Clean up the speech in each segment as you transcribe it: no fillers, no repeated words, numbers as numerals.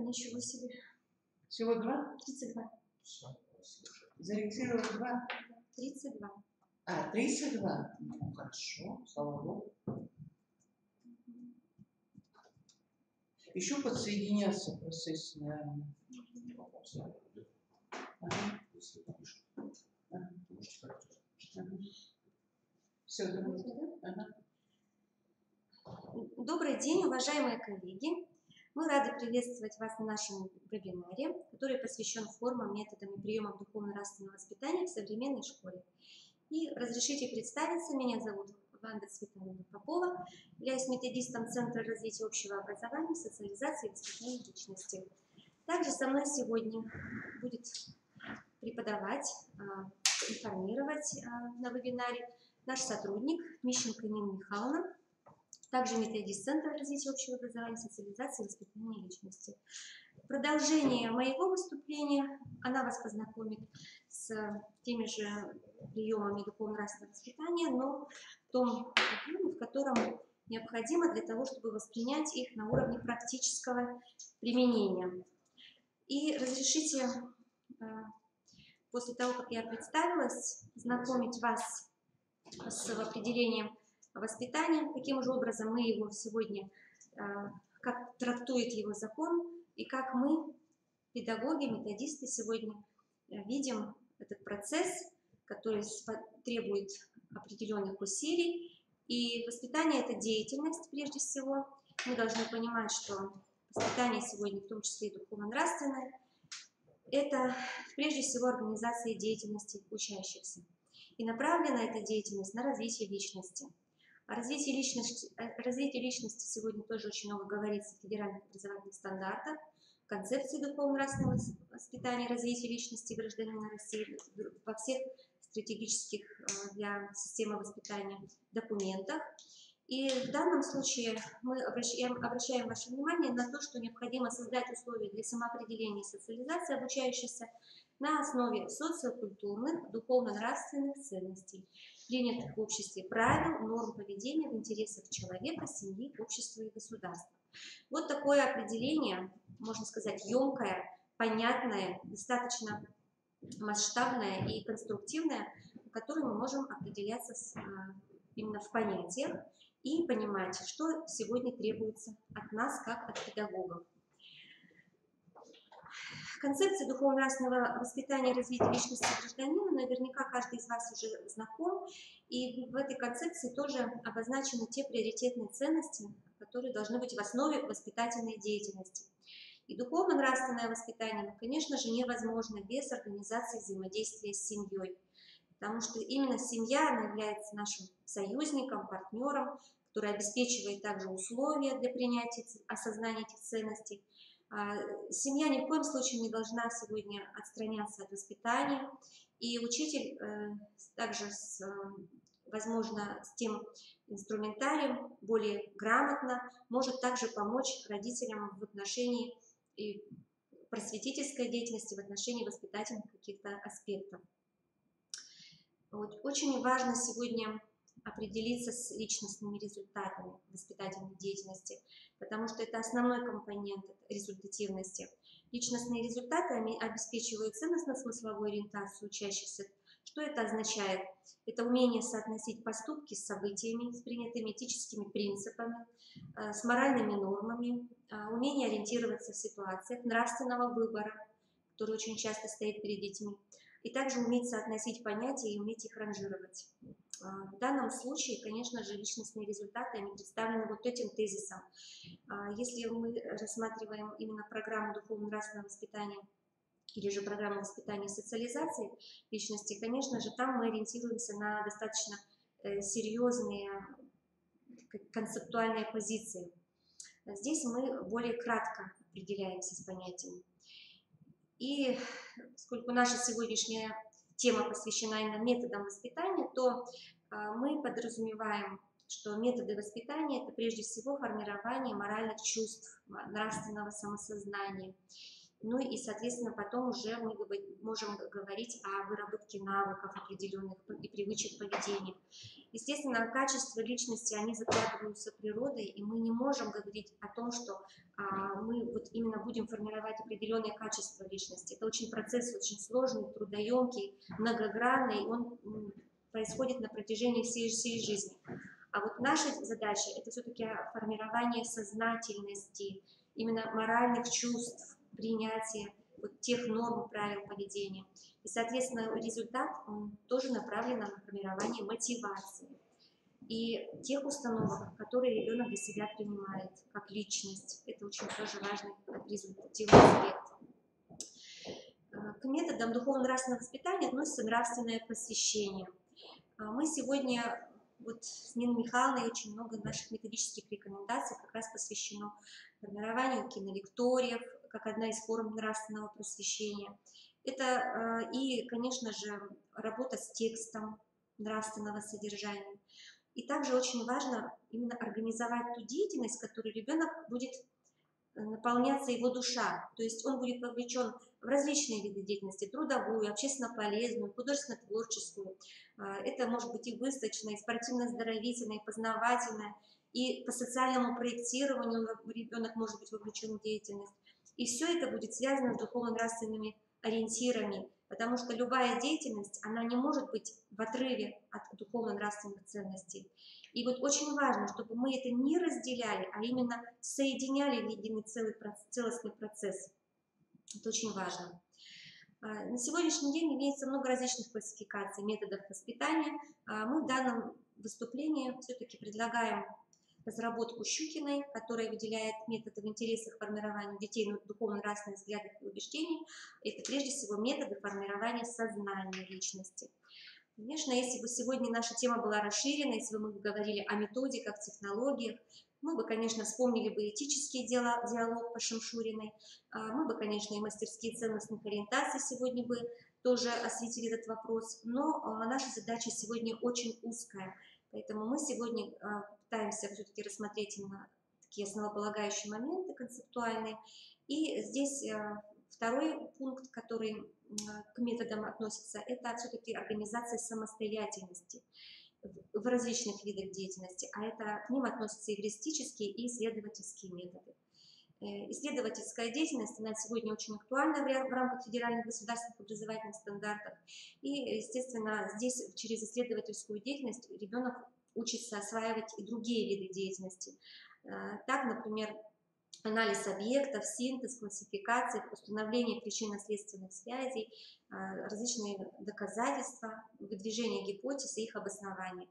Ничего себе. Всего 2? 32. Зарегистрировано 2? 32. 32? Ну, хорошо, слава Богу. Еще подсоединяться в процессе, наверное. Ага. Ага. Все, давайте. Ага. Добрый день, уважаемые коллеги. Мы рады приветствовать вас на нашем вебинаре, который посвящен формам, методам и приемам духовно-нравственного воспитания в современной школе. И разрешите представиться, меня зовут Ванда Светлана Попова, являюсь методистом Центра развития общего образования, социализации и воспитания личности. Также со мной сегодня будет преподавать, информировать на вебинаре наш сотрудник Мищенко Нина Михайловна, также методист Центра развития общего образования, социализации и воспитания личности. В продолжение моего выступления она вас познакомит с теми же приемами духовно-нравственного воспитания, но в том объеме, в котором необходимо для того, чтобы воспринять их на уровне практического применения. И разрешите, после того, как я представилась, знакомить вас с определением воспитания, каким же образом мы его сегодня, как трактует его закон, и как мы, педагоги, методисты, сегодня видим этот процесс, который требует определенных усилий. И воспитание – это деятельность, прежде всего. Мы должны понимать, что воспитание сегодня, в том числе и духовно-нравственное, это прежде всего организация деятельности учащихся. И направлена эта деятельность на развитие личности. О развитии личности сегодня тоже очень много говорится в федеральных образовательных стандартах, концепции духовно-нравственного воспитания и развития личности гражданина России во всех стратегических для системы воспитания документах. И в данном случае мы обращаем ваше внимание на то, что необходимо создать условия для самоопределения и социализации обучающихся на основе социокультурных, духовно-нравственных ценностей, принятых в обществе правил, норм поведения в интересах человека, семьи, общества и государства. Вот такое определение, можно сказать, емкое, понятное, достаточно масштабное и конструктивное, по которому мы можем определяться именно в понятиях и понимать, что сегодня требуется от нас, как от педагогов. Концепция духовно-нравственного воспитания и развития личности гражданина наверняка каждый из вас уже знаком, и в этой концепции тоже обозначены те приоритетные ценности, которые должны быть в основе воспитательной деятельности. И духовно-нравственное воспитание, конечно же, невозможно без организации взаимодействия с семьей, потому что именно семья, она является нашим союзником, партнером, который обеспечивает также условия для принятия, осознания этих ценностей. Семья ни в коем случае не должна сегодня отстраняться от воспитания, и учитель также, возможно, с тем инструментарием более грамотно может также помочь родителям в отношении и просветительской деятельности, в отношении воспитательных каких-то аспектов. Вот. Очень важно сегодня определиться с личностными результатами воспитательной деятельности, потому что это основной компонент результативности. Личностные результаты обеспечивают ценностно-смысловую ориентацию учащихся. Что это означает? Это умение соотносить поступки с событиями, с принятыми этическими принципами, с моральными нормами, умение ориентироваться в ситуациях нравственного выбора, который очень часто стоит перед детьми, и также уметь соотносить понятия и уметь их ранжировать. В данном случае, конечно же, личностные результаты, они представлены вот этим тезисом. Если мы рассматриваем именно программу духовно-нравственного воспитания или же программу воспитания и социализации личности, конечно же, там мы ориентируемся на достаточно серьезные концептуальные позиции. Здесь мы более кратко определяемся с понятиями. И поскольку наша сегодняшняя тема посвящена именно методам воспитания, то мы подразумеваем, что методы воспитания – это прежде всего формирование моральных чувств, нравственного самосознания. Ну и, соответственно, потом уже мы можем говорить о выработке навыков определенных и привычек поведения. Естественно, качества личности, они закладываются природой, и мы не можем говорить о том, что мы вот именно будем формировать определенные качества личности. Это процесс очень сложный, трудоемкий, многогранный, он происходит на протяжении всей жизни. А вот наша задача – это все-таки формирование сознательности, именно моральных чувств, принятие вот тех норм, правил поведения. И, соответственно, результат он тоже направлен на формирование мотивации и тех установок, которые ребенок для себя принимает как личность. Это очень тоже важный результативный аспект. К методам духовно-нравственного воспитания относится нравственное просвещение. Мы сегодня вот с Ниной Михайловной очень много наших методических рекомендаций как раз посвящено формированию кинолекториев, как одна из форм нравственного просвещения. Это и, конечно же, работа с текстом нравственного содержания. И также очень важно именно организовать ту деятельность, которой ребенок будет наполняться его душа. То есть он будет вовлечен в различные виды деятельности, трудовую, общественно-полезную, художественно-творческую. Это может быть и выставочная, и спортивно-оздоровительная, и познавательная, и по социальному проектированию ребенок может быть вовлечен в деятельность. И все это будет связано с духовно-нравственными ориентирами, потому что любая деятельность, она не может быть в отрыве от духовно-нравственных ценностей. И вот очень важно, чтобы мы это не разделяли, а именно соединяли в единый целостный процесс. Это очень важно. На сегодняшний день имеется много различных классификаций методов воспитания. Мы в данном выступлении все-таки предлагаем разработку Щукиной, которая выделяет методы в интересах формирования детей духовно-нравственных взглядов и убеждений. Это прежде всего методы формирования сознания личности. Конечно, если бы сегодня наша тема была расширена, если бы мы говорили о методиках, технологиях, мы бы, конечно, вспомнили бы этический диалог по Шамшуриной, мы бы, конечно, и мастерские ценностных ориентаций сегодня бы тоже осветили этот вопрос, но наша задача сегодня очень узкая, поэтому мы сегодня пытаемся все-таки рассмотреть именно такие основополагающие моменты концептуальные, и здесь второй пункт, который к методам относится, это все-таки организация самостоятельности в различных видах деятельности, а это к ним относятся эвристические и исследовательские методы. Исследовательская деятельность, она сегодня очень актуальна в рамках федеральных государственных образовательных стандартов. И, естественно, здесь через исследовательскую деятельность ребенок учится осваивать и другие виды деятельности. Так, например, анализ объектов, синтез, классификация, установление причинно-следственных связей, различные доказательства, выдвижение гипотез и их обоснование.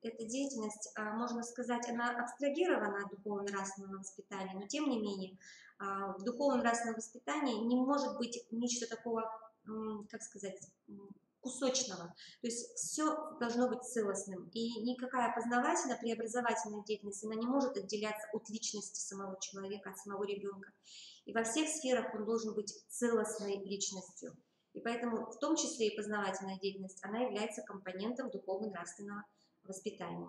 Эта деятельность, можно сказать, она абстрагирована от духовно-нравственного воспитания, но тем не менее в духовно-нравственном воспитании не может быть ничего такого, как сказать, кусочного. То есть все должно быть целостным. И никакая познавательная, преобразовательная деятельность, она не может отделяться от личности самого человека, от самого ребенка. И во всех сферах он должен быть целостной личностью. И поэтому в том числе и познавательная деятельность, она является компонентом духовно-нравственного воспитания.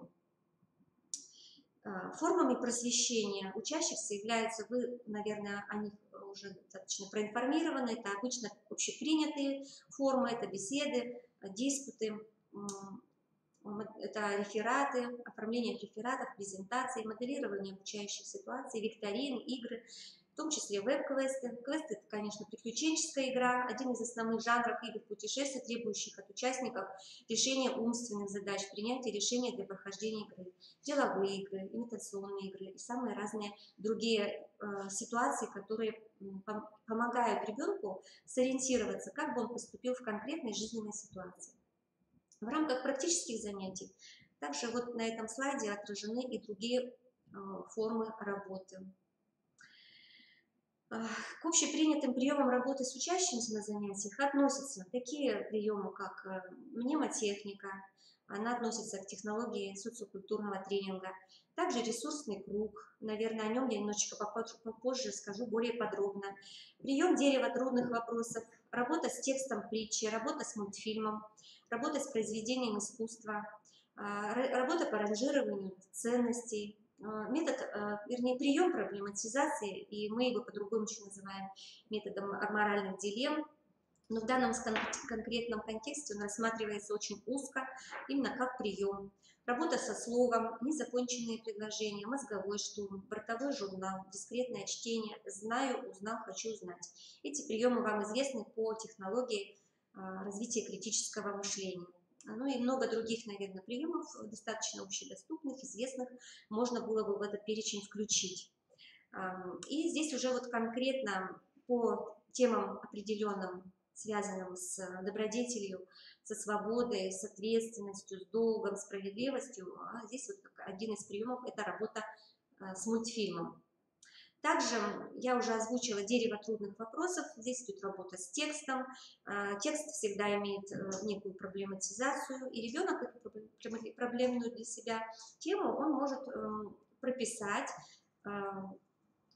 Формами просвещения учащихся являются, вы, наверное, о них уже достаточно проинформированы, это обычно общепринятые формы, это беседы, диспуты, это рефераты, оформление рефератов, презентации, моделирование обучающих ситуаций, викторины, игры, в том числе веб-квесты. Квесты – это, конечно, приключенческая игра, один из основных жанров игр путешествий, требующих от участников решения умственных задач, принятия решения для прохождения игры, деловые игры, имитационные игры и самые разные другие ситуации, которые помогают ребенку сориентироваться, как бы он поступил в конкретной жизненной ситуации. В рамках практических занятий также вот на этом слайде отражены и другие формы работы. К общепринятым приемам работы с учащимися на занятиях относятся такие приемы, как мнемотехника, она относится к технологии социокультурного тренинга, также ресурсный круг, наверное, о нем я немножечко попозже скажу более подробно, прием дерева трудных вопросов, работа с текстом притчи, работа с мультфильмом, работа с произведением искусства, работа по ранжированию ценностей, метод, вернее, прием проблематизации, и мы его по-другому еще называем методом моральных дилемм. Но в данном конкретном контексте он рассматривается очень узко, именно как прием. Работа со словом, незаконченные предложения, мозговой штурм, бортовой журнал, дискретное чтение, знаю, узнал, хочу знать. Эти приемы вам известны по технологии развития критического мышления. Ну и много других, наверное, приемов, достаточно общедоступных, известных, можно было бы в этот перечень включить. И здесь уже вот конкретно по темам определенным, связанным с добродетелью, со свободой, с ответственностью, с долгом, справедливостью. Здесь вот один из приемов – это работа с мультфильмом. Также я уже озвучила дерево трудных вопросов. Здесь идет работа с текстом. Текст всегда имеет некую проблематизацию, и ребенок эту проблемную для себя тему он может прописать.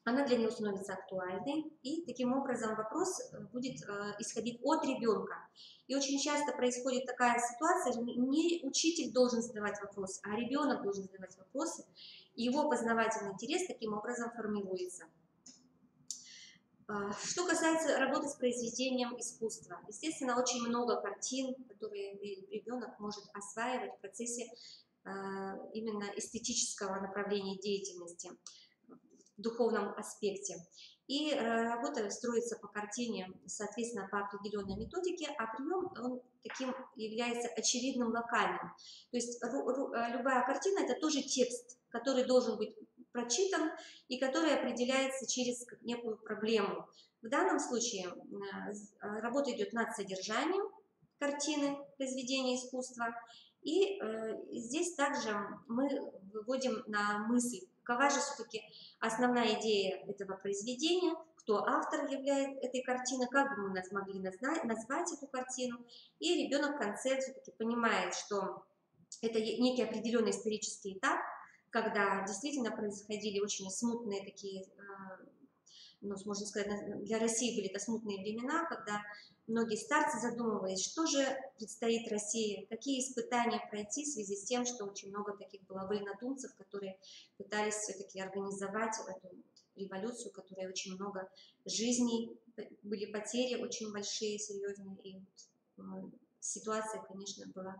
Она для него становится актуальной, и таким образом вопрос будет исходить от ребенка. И очень часто происходит такая ситуация, не учитель должен задавать вопросы, а ребенок должен задавать вопросы, и его познавательный интерес таким образом формируется. Что касается работы с произведением искусства, естественно, очень много картин, которые ребенок может осваивать в процессе именно эстетического направления деятельности, в духовном аспекте. И работа строится по картине, соответственно, по определенной методике, а прием он таким является очевидным, локальным. То есть любая картина – это тоже текст, который должен быть прочитан и который определяется через некую проблему. В данном случае работа идет над содержанием картины, произведения искусства, и здесь также мы выводим на мысль, какова же все-таки основная идея этого произведения, кто автор является этой картины, как бы мы могли назвать эту картину. И ребенок в конце все-таки понимает, что это некий определенный исторический этап, когда действительно происходили очень смутные такие, ну, можно сказать, для России были это смутные времена, когда многие старцы задумывались, что же предстоит России, какие испытания пройти в связи с тем, что очень много таких было вольнодумцев, которые пытались все-таки организовать эту революцию, в которой очень много жизней, были потери очень большие, серьезные, и ситуация, конечно, была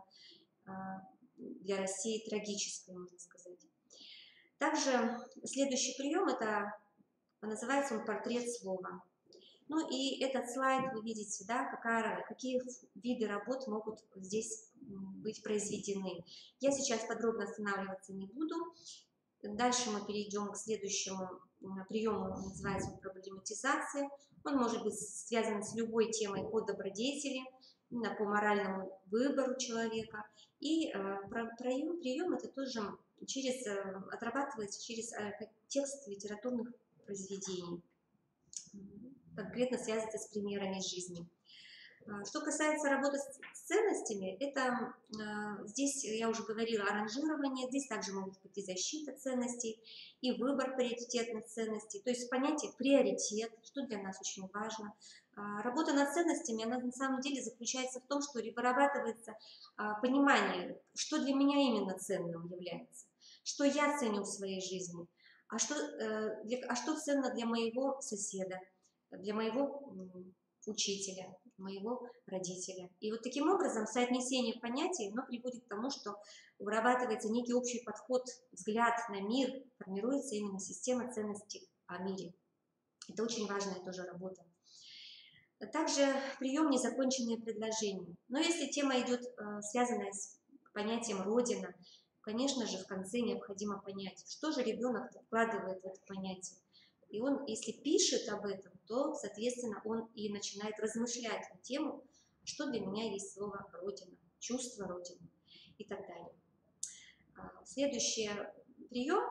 для России трагической, можно сказать. Также следующий прием, это называется он портрет слова. Ну и этот слайд вы видите, да, какие виды работ могут здесь быть произведены. Я сейчас подробно останавливаться не буду. Дальше мы перейдем к следующему приему, он называется проблематизация. Он может быть связан с любой темой по добродетели, именно по моральному выбору человека. И прием это тоже отрабатывается через текст литературных произведений, конкретно связывается с примерами жизни. Что касается работы с ценностями, это здесь, я уже говорила, аранжирование, здесь также может быть и защита ценностей, и выбор приоритетных ценностей, то есть понятие приоритет, что для нас очень важно. Работа над ценностями, она на самом деле заключается в том, что вырабатывается понимание, что для меня именно ценным является, что я ценю в своей жизни, а что ценно для моего соседа, для моего учителя, моего родителя. И вот таким образом соотнесение понятий, оно приводит к тому, что вырабатывается некий общий подход, взгляд на мир, формируется именно система ценностей о мире. Это очень важная тоже работа. Также прием незаконченные предложения. Но если тема идет связанная с понятием «родина», конечно же, в конце необходимо понять, что же ребенок вкладывает в это понятие. И он, если пишет об этом, то, соответственно, он и начинает размышлять на тему, что для меня есть слово «родина», чувство «родины» и так далее. Следующий прием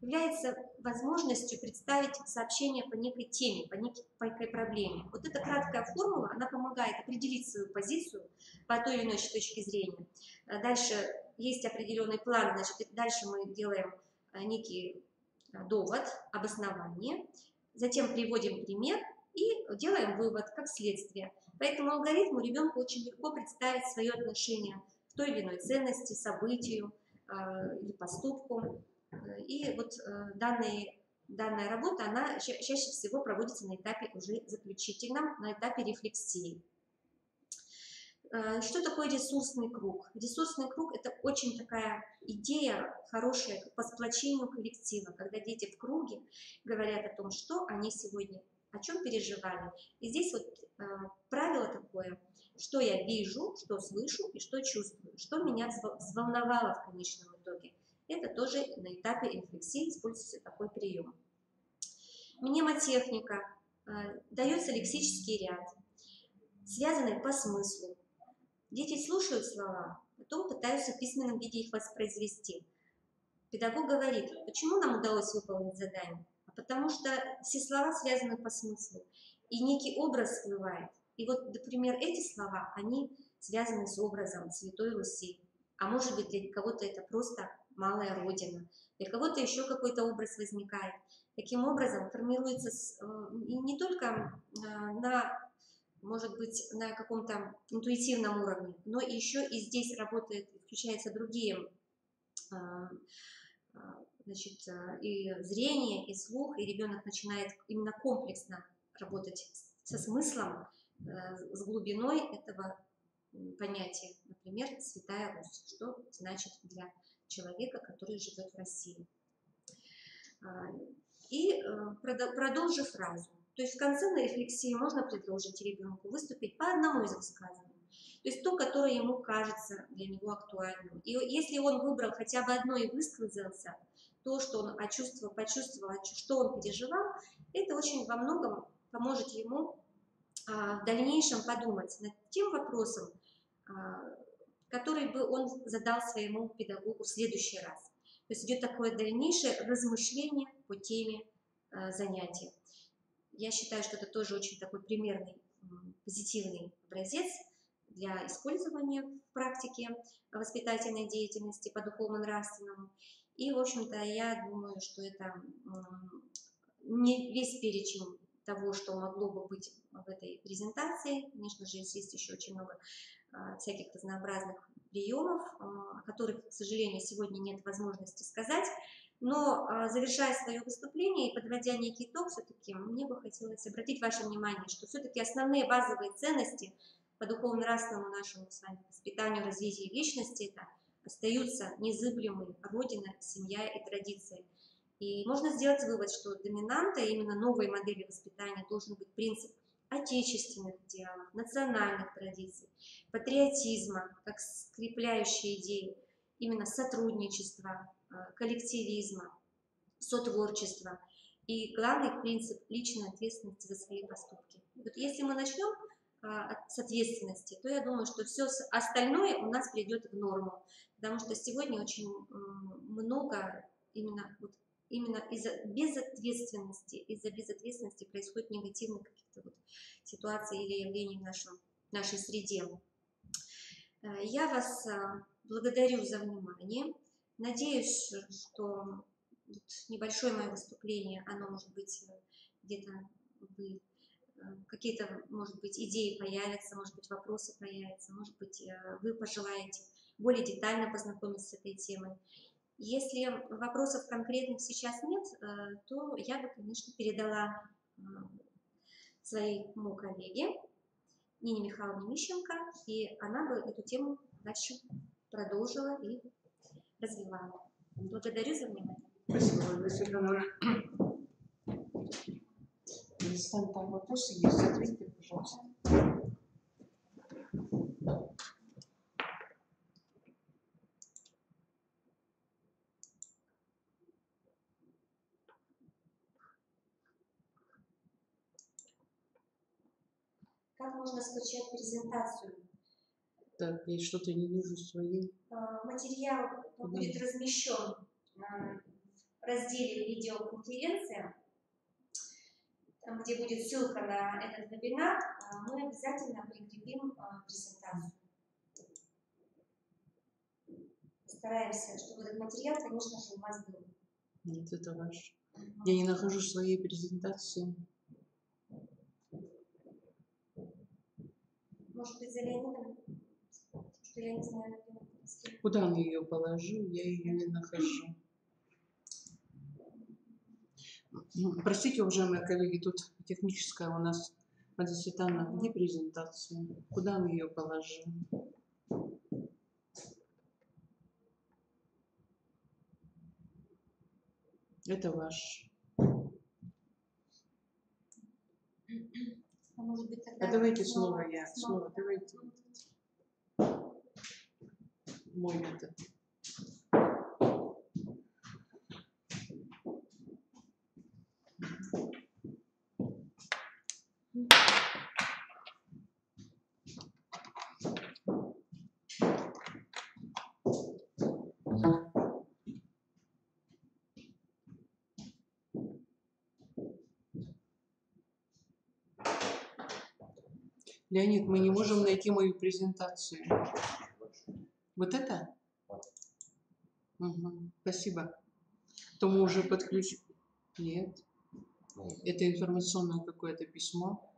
является возможностью представить сообщение по некой теме, по некой проблеме. Вот эта краткая формула, она помогает определить свою позицию по той или иной точке зрения. Дальше есть определенный план, значит, дальше мы делаем некий довод, обоснование, затем приводим пример и делаем вывод как следствие. По этому алгоритму ребенку очень легко представить свое отношение к той или иной ценности, событию, или поступку. И вот данная работа, она чаще всего проводится на этапе уже заключительном, на этапе рефлексии. Что такое ресурсный круг? Ресурсный круг – это очень такая идея хорошая по сплочению коллектива, когда дети в круге говорят о том, что они сегодня, о чем переживали. И здесь вот правило такое, что я вижу, что слышу и что чувствую, что меня взволновало в конечном итоге. Это тоже на этапе рефлексии используется такой прием. Мнемотехника, дается лексический ряд, связанный по смыслу. Дети слушают слова, потом пытаются в письменном виде их воспроизвести. Педагог говорит, почему нам удалось выполнить задание? А потому что все слова связаны по смыслу, и некий образ всплывает. И вот, например, эти слова, они связаны с образом Святой Руси. А может быть, для кого-то это просто малая Родина, для кого-то еще какой-то образ возникает. Таким образом, формируется и не только может быть, на каком-то интуитивном уровне, но еще и здесь работает, включаются другие, значит, и зрение, и слух, и ребенок начинает именно комплексно работать со смыслом, с глубиной этого понятия. Например, Святая Русь, что значит для человека, который живет в России. И продолжу фразу. То есть в конце на рефлексии можно предложить ребенку выступить по одному из высказываний. То есть то, которое ему кажется для него актуальным. И если он выбрал хотя бы одно и высказался, то, что он почувствовал, что он переживал, это очень во многом поможет ему в дальнейшем подумать над тем вопросом, который бы он задал своему педагогу в следующий раз. То есть идет такое дальнейшее размышление по теме занятия. Я считаю, что это тоже очень такой примерный, позитивный образец для использования в практике воспитательной деятельности по духовно-нравственному. И, в общем-то, я думаю, что это не весь перечень того, что могло бы быть в этой презентации. Конечно же, есть еще очень много всяких разнообразных приемов, о которых, к сожалению, сегодня нет возможности сказать. Но, завершая свое выступление и подводя некий итог, все-таки мне бы хотелось обратить ваше внимание, что все-таки основные базовые ценности по духовно-нравственному нашему с вами воспитанию, развитию личности это остаются незыблемые Родина, семья и традиции. И можно сделать вывод, что доминантой именно новой модели воспитания должен быть принцип отечественных идеалов, национальных традиций, патриотизма, как скрепляющей идеи, именно сотрудничества, коллективизма, сотворчества и главный принцип личной ответственности за свои поступки. Вот если мы начнем с ответственности, то я думаю, что все остальное у нас придет в норму, потому что сегодня очень много именно из-за безответственности происходит негативных каких-то вот ситуаций или явлений в нашей среде. Я вас благодарю за внимание. Надеюсь, что небольшое мое выступление, оно может быть где-то какие-то, может быть, идеи появятся, может быть, вопросы появятся, может быть, вы пожелаете более детально познакомиться с этой темой. Если вопросов конкретных сейчас нет, то я бы, конечно, передала своему коллеге Нине Михайловне Мищенко, и она бы эту тему дальше продолжила и развивала. Благодарю за внимание. Спасибо, Ольга Сергеевна. Если там вопросы есть, ответьте, пожалуйста. Как можно скачать презентацию? Так, я что-то не вижу своей. Материал будет размещен в разделе «Видеоконференция», там, где будет ссылка на этот вебинар, мы обязательно прикрепим презентацию. Стараемся, чтобы этот материал, конечно же, у вас был. Нет, это ваш. Я не нахожу своей презентации. Может быть, за Леонидом? Что я не знаю, с кем. Куда он ее положил? Я ее не нахожу. Простите, уважаемые коллеги, тут техническая у нас Мария Светлановна, где презентация? Куда он ее положил? Это ваш. А может быть, тогда давайте снова я. Снова давайте. Мой метод. Леонид, мы не можем найти мою презентацию. Вот это? Угу. Спасибо. То мы уже подключим. Нет. Это информационное какое-то письмо.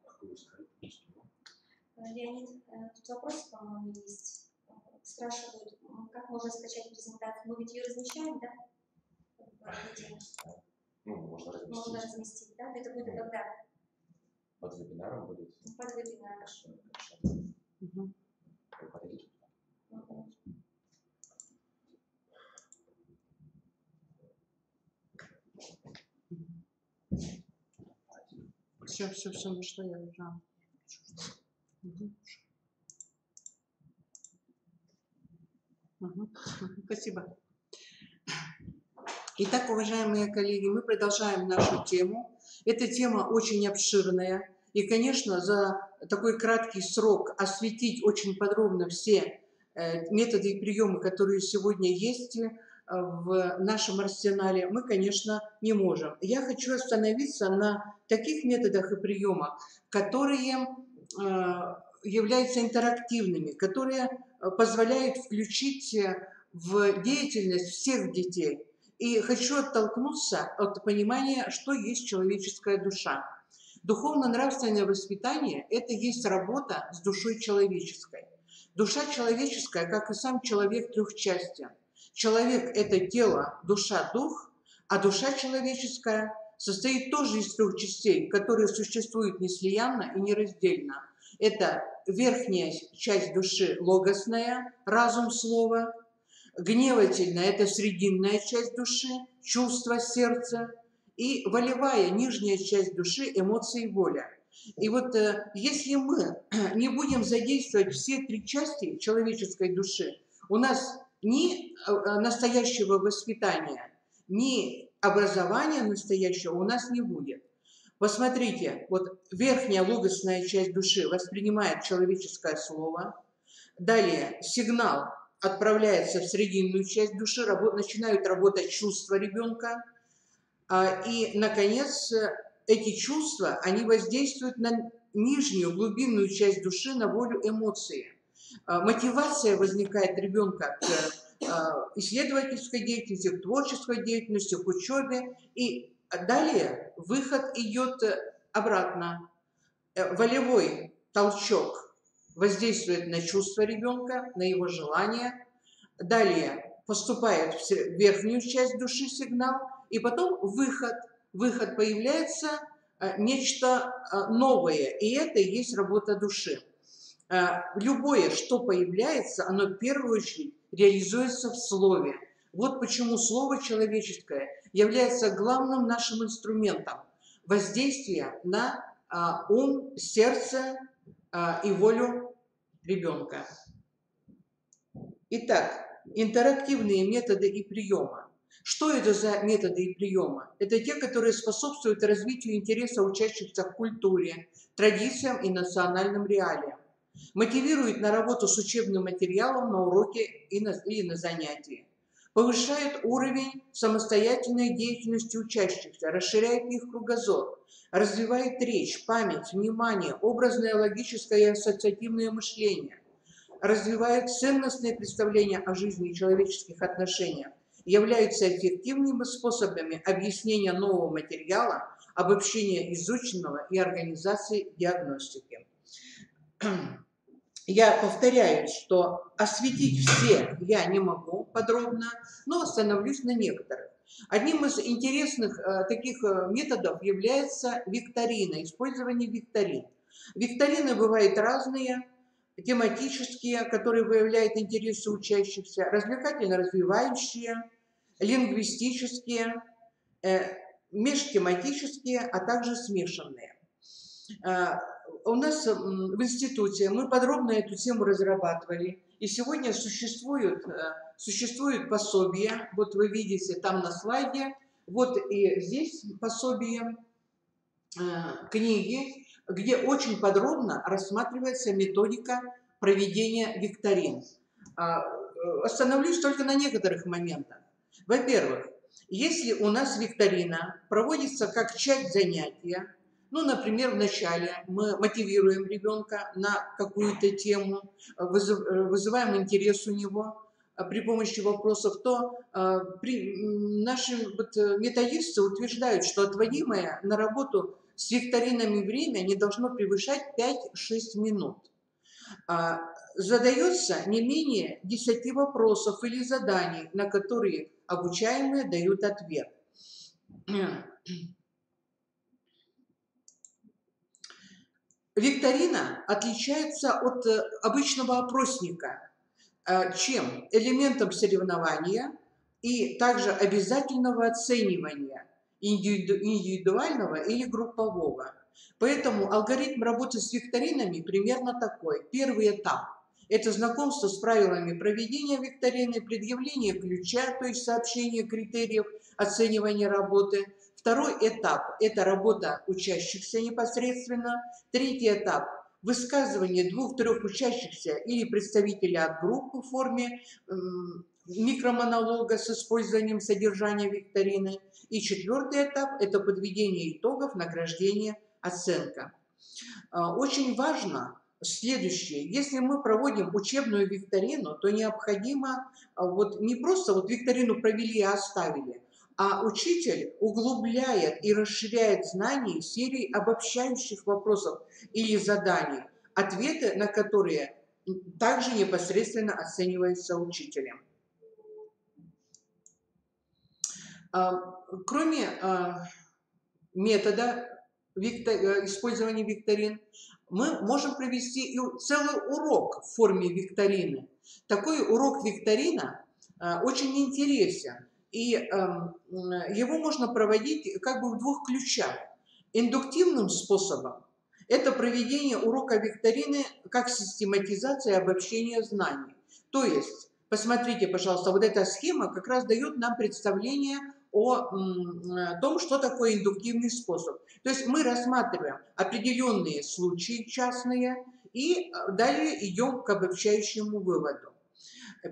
Леонид, тут вопрос, по-моему, есть. Спрашивают, как можно скачать презентацию. Мы ведь ее размещаем, да? Ну, можно разместить. Можно разместить, да? Это будет когда? Под вебинаром будет. Под вебинаром. Угу. Вы подойдите. Все, ну что я уже. Угу. Угу. Спасибо. Итак, уважаемые коллеги, мы продолжаем нашу тему. Эта тема очень обширная. И, конечно, за такой краткий срок осветить очень подробно все методы и приемы, которые сегодня есть в нашем арсенале, мы, конечно, не можем. Я хочу остановиться на таких методах и приемах, которые являются интерактивными, которые позволяют включить в деятельность всех детей. И хочу оттолкнуться от понимания, что есть человеческая душа. Духовно-нравственное воспитание – это есть работа с душой человеческой. Душа человеческая, как и сам человек, трехчастен. Человек – это тело, душа, дух, а душа человеческая состоит тоже из трех частей, которые существуют неслиянно и нераздельно. Это верхняя часть души – логосная, разум, слово. Гневательная – это срединная часть души, чувство, сердце. И волевая, нижняя часть души, эмоции и воля. И вот если мы не будем задействовать все три части человеческой души, у нас ни настоящего воспитания, ни образования настоящего у нас не будет. Посмотрите, вот верхняя логосная часть души воспринимает человеческое слово. Далее сигнал отправляется в срединную часть души, начинают работать чувства ребенка. И, наконец, эти чувства, они воздействуют на нижнюю, глубинную часть души, на волю, эмоции. Мотивация возникает ребенка к исследовательской деятельности, к творческой деятельности, к учебе. И далее выход идет обратно. Волевой толчок воздействует на чувства ребенка, на его желания. Далее поступает в верхнюю часть души сигнал, и потом выход. Выход появляется нечто новое, и это и есть работа души. Любое, что появляется, оно в первую очередь реализуется в слове. Вот почему слово человеческое является главным нашим инструментом воздействия на ум, сердце и волю ребенка. Итак, интерактивные методы и приемы. Что это за методы и приемы? Это те, которые способствуют развитию интереса учащихся к культуре, традициям и национальным реалиям. Мотивируют на работу с учебным материалом на уроке или на занятии. Повышают уровень самостоятельной деятельности учащихся, расширяет их кругозор, развивает речь, память, внимание, образное, логическое и ассоциативное мышление, развивают ценностные представления о жизни и человеческих отношениях, являются эффективными способами объяснения нового материала, обобщения изученного и организации диагностики. Я повторяю, что осветить все я не могу подробно, но остановлюсь на некоторых. Одним из интересных таких методов является викторина, использование викторин. Викторины бывают разные, тематические, которые выявляют интересы учащихся, развлекательно-развивающие, лингвистические, межтематические, а также смешанные. У нас в институте мы подробно эту тему разрабатывали, и сегодня существуют пособия, вот вы видите там на слайде, вот и здесь пособие, книги, где очень подробно рассматривается методика проведения викторин. Остановлюсь только на некоторых моментах. Во-первых, если у нас викторина проводится как часть занятия, ну, например, вначале мы мотивируем ребенка на какую-то тему, вызываем интерес у него при помощи вопросов, то наши методисты утверждают, что отводимое на работу с викторинами время не должно превышать 5-6 минут. Задается не менее 10 вопросов или заданий, на которые обучаемые дают ответ. Викторина отличается от обычного опросника чем? Элементом соревнования и также обязательного оценивания индивидуального или группового. Поэтому алгоритм работы с викторинами примерно такой. Первый этап – это знакомство с правилами проведения викторины, предъявление ключа, то есть сообщение критериев оценивания работы. Второй этап – это работа учащихся непосредственно. Третий этап – высказывание 2-3 учащихся или представителя от группы в форме микромонолога с использованием содержания викторины. И четвертый этап – это подведение итогов, награждение, оценка. Очень важно следующее. Если мы проводим учебную викторину, то необходимо не просто викторину провели и оставили, а учитель углубляет и расширяет знания серии обобщающих вопросов или заданий, ответы на которые также непосредственно оцениваются учителем. Кроме метода использования викторин, мы можем провести и целый урок в форме викторины. Такой урок викторина очень интересен. И его можно проводить в 2 ключах. Индуктивным способом – это проведение урока викторины как систематизация и обобщение знаний. То есть, посмотрите, пожалуйста, вот эта схема как раз дает нам представление о том, что такое индуктивный способ. То есть мы рассматриваем определенные случаи частные и далее идем к обобщающему выводу.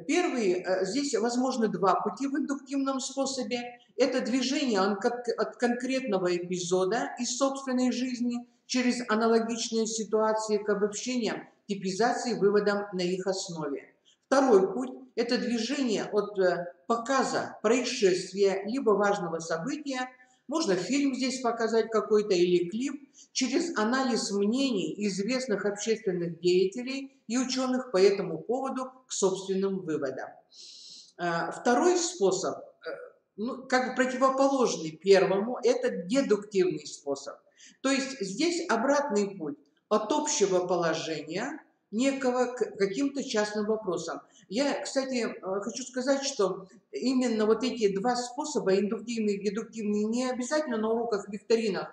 Первый, здесь возможны 2 пути в индуктивном способе. Это движение от конкретного эпизода из собственной жизни через аналогичные ситуации к обобщениям, типизации, выводам на их основе. Второй путь – это движение от показа происшествия либо важного события, можно фильм здесь показать какой-то или клип, через анализ мнений известных общественных деятелей и ученых по этому поводу к собственным выводам. Второй способ, противоположный первому, это дедуктивный способ. То есть здесь обратный путь от общего положения некого к каким-то частным вопросам. Я, кстати, хочу сказать, что именно эти 2 способа, индуктивный и дедуктивный, не обязательно на уроках викторинах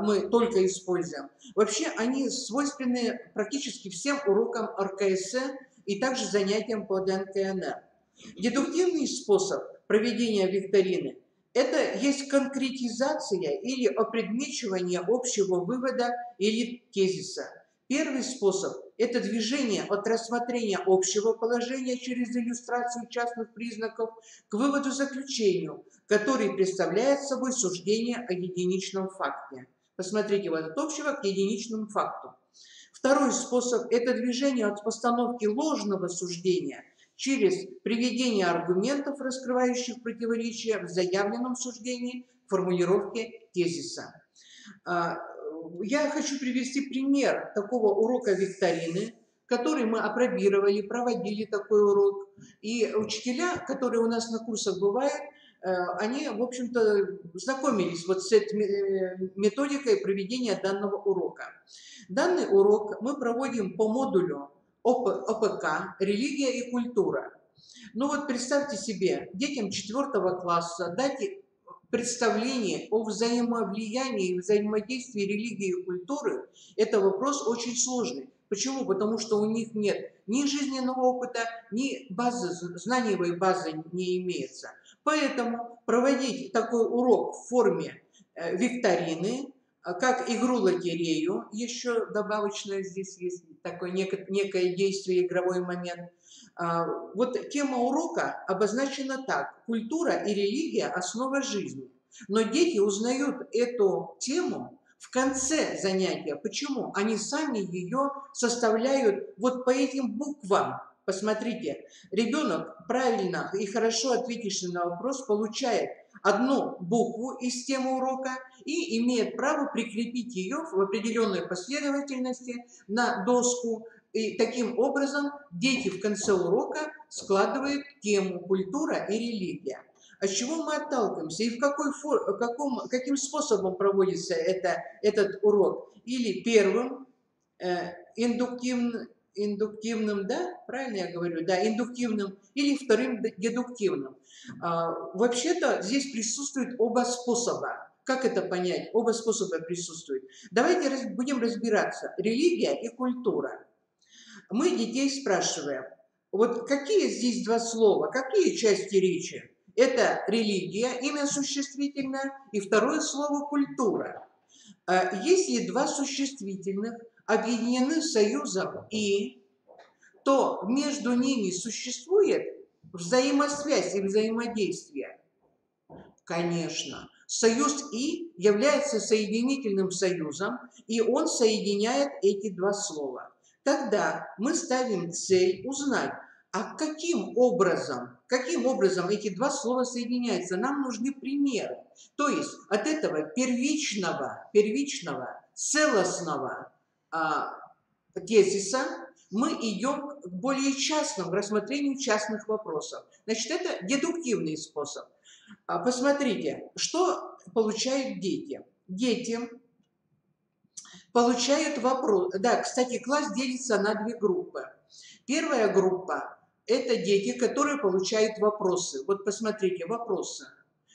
мы только используем. Вообще они свойственны практически всем урокам РКС и также занятиям по ДНКНР. Дедуктивный способ проведения викторины – это есть конкретизация или опредмечивание общего вывода или тезиса. Первый способ – это движение от рассмотрения общего положения через иллюстрацию частных признаков к выводу-заключению, который представляет собой суждение о единичном факте. Посмотрите, от общего к единичному факту. Второй способ – это движение от постановки ложного суждения через приведение аргументов, раскрывающих противоречия в заявленном суждении, к формулировке тезиса. Я хочу привести пример такого урока викторины. который мы апробировали, проводили такой урок. И учителя, которые у нас на курсах бывают, они, в общем-то, знакомились вот с этой методикой проведения данного урока. Данный урок мы проводим по модулю ОПК «Религия и культура». Ну вот представьте себе, детям 4 класса дать представление о взаимовлиянии и взаимодействии религии и культуры – это вопрос очень сложный. Почему? Потому что у них нет ни жизненного опыта, ни базы, знаниевой базы не имеется. Поэтому проводить такой урок в форме викторины, как игру-лотерею, еще добавочное здесь есть такое некое действие, игровой момент. Вот тема урока обозначена так: культура и религия – основа жизни. Но дети узнают эту тему в конце занятия. Почему? Они сами ее составляют вот по этим буквам. Посмотрите, ребенок, правильно и хорошо ответивший на вопрос, получает одну букву из темы урока и имеет право прикрепить ее в определенной последовательности на доску. И таким образом дети в конце урока складывают тему «Культура и религия». От чего мы отталкиваемся и каким способом проводится этот урок? Или первым, индуктивным, да, правильно я говорю, да, индуктивным, или вторым, дедуктивным. Вообще-то здесь присутствуют оба способа. Как это понять? Оба способа присутствуют. Давайте будем разбираться. Религия и культура. Мы детей спрашиваем, вот какие здесь два слова, какие части речи? Это религия, имя существительное, и второе слово культура. Если два существительных объединены союзом «и», то между ними существует взаимосвязь и взаимодействие? Конечно. Союз «и» является соединительным союзом, и он соединяет эти два слова. Тогда мы ставим цель узнать, а каким образом эти два слова соединяются. Нам нужны примеры. То есть от этого первичного, целостного тезиса мы идем к более частному, к рассмотрению частных вопросов. Значит, это дедуктивный способ. Посмотрите, что получают дети. Дети получают вопрос. Да, кстати, класс делится на две группы. Первая группа – это дети, которые получают вопросы. Вот посмотрите, вопросы.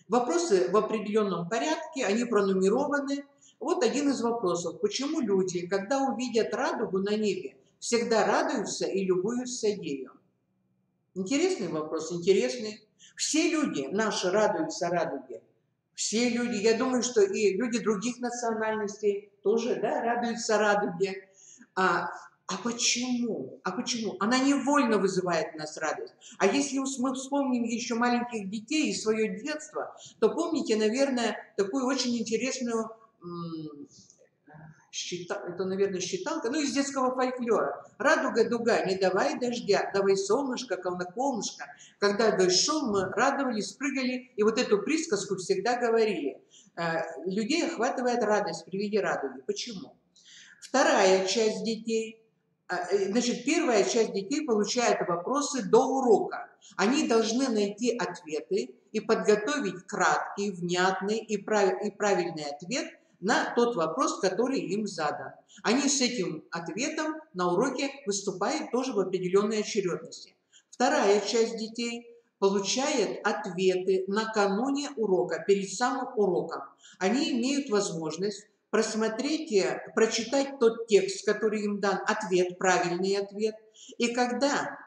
Вопросы в определенном порядке, они пронумерованы. Вот один из вопросов. Почему люди, когда увидят радугу на небе, всегда радуются и любуются ею? Интересный вопрос, интересный. Все люди наши радуются радуге. Все люди, я думаю, что и люди других национальностей тоже, да, радуются радуге. А почему? Она невольно вызывает в нас радость. А если мы вспомним еще маленьких детей и свое детство, то помните, наверное, такую очень интересную считалка, из детского фольклора. Радуга, дуга, не давай дождя, давай солнышко, колнышко. Когда дождь шел, мы радовались, прыгали, и вот эту присказку всегда говорили. Людей охватывает радость при виде радуги. Почему? Вторая часть детей, первая часть детей получает вопросы до урока. Они должны найти ответы и подготовить краткий, внятный и правильный ответ на тот вопрос, который им задан. Они с этим ответом на уроке выступают тоже в определенной очередности. Вторая часть детей получает ответы накануне урока, перед самым уроком. Они имеют возможность прочитать тот текст, который им дан, правильный ответ. И когда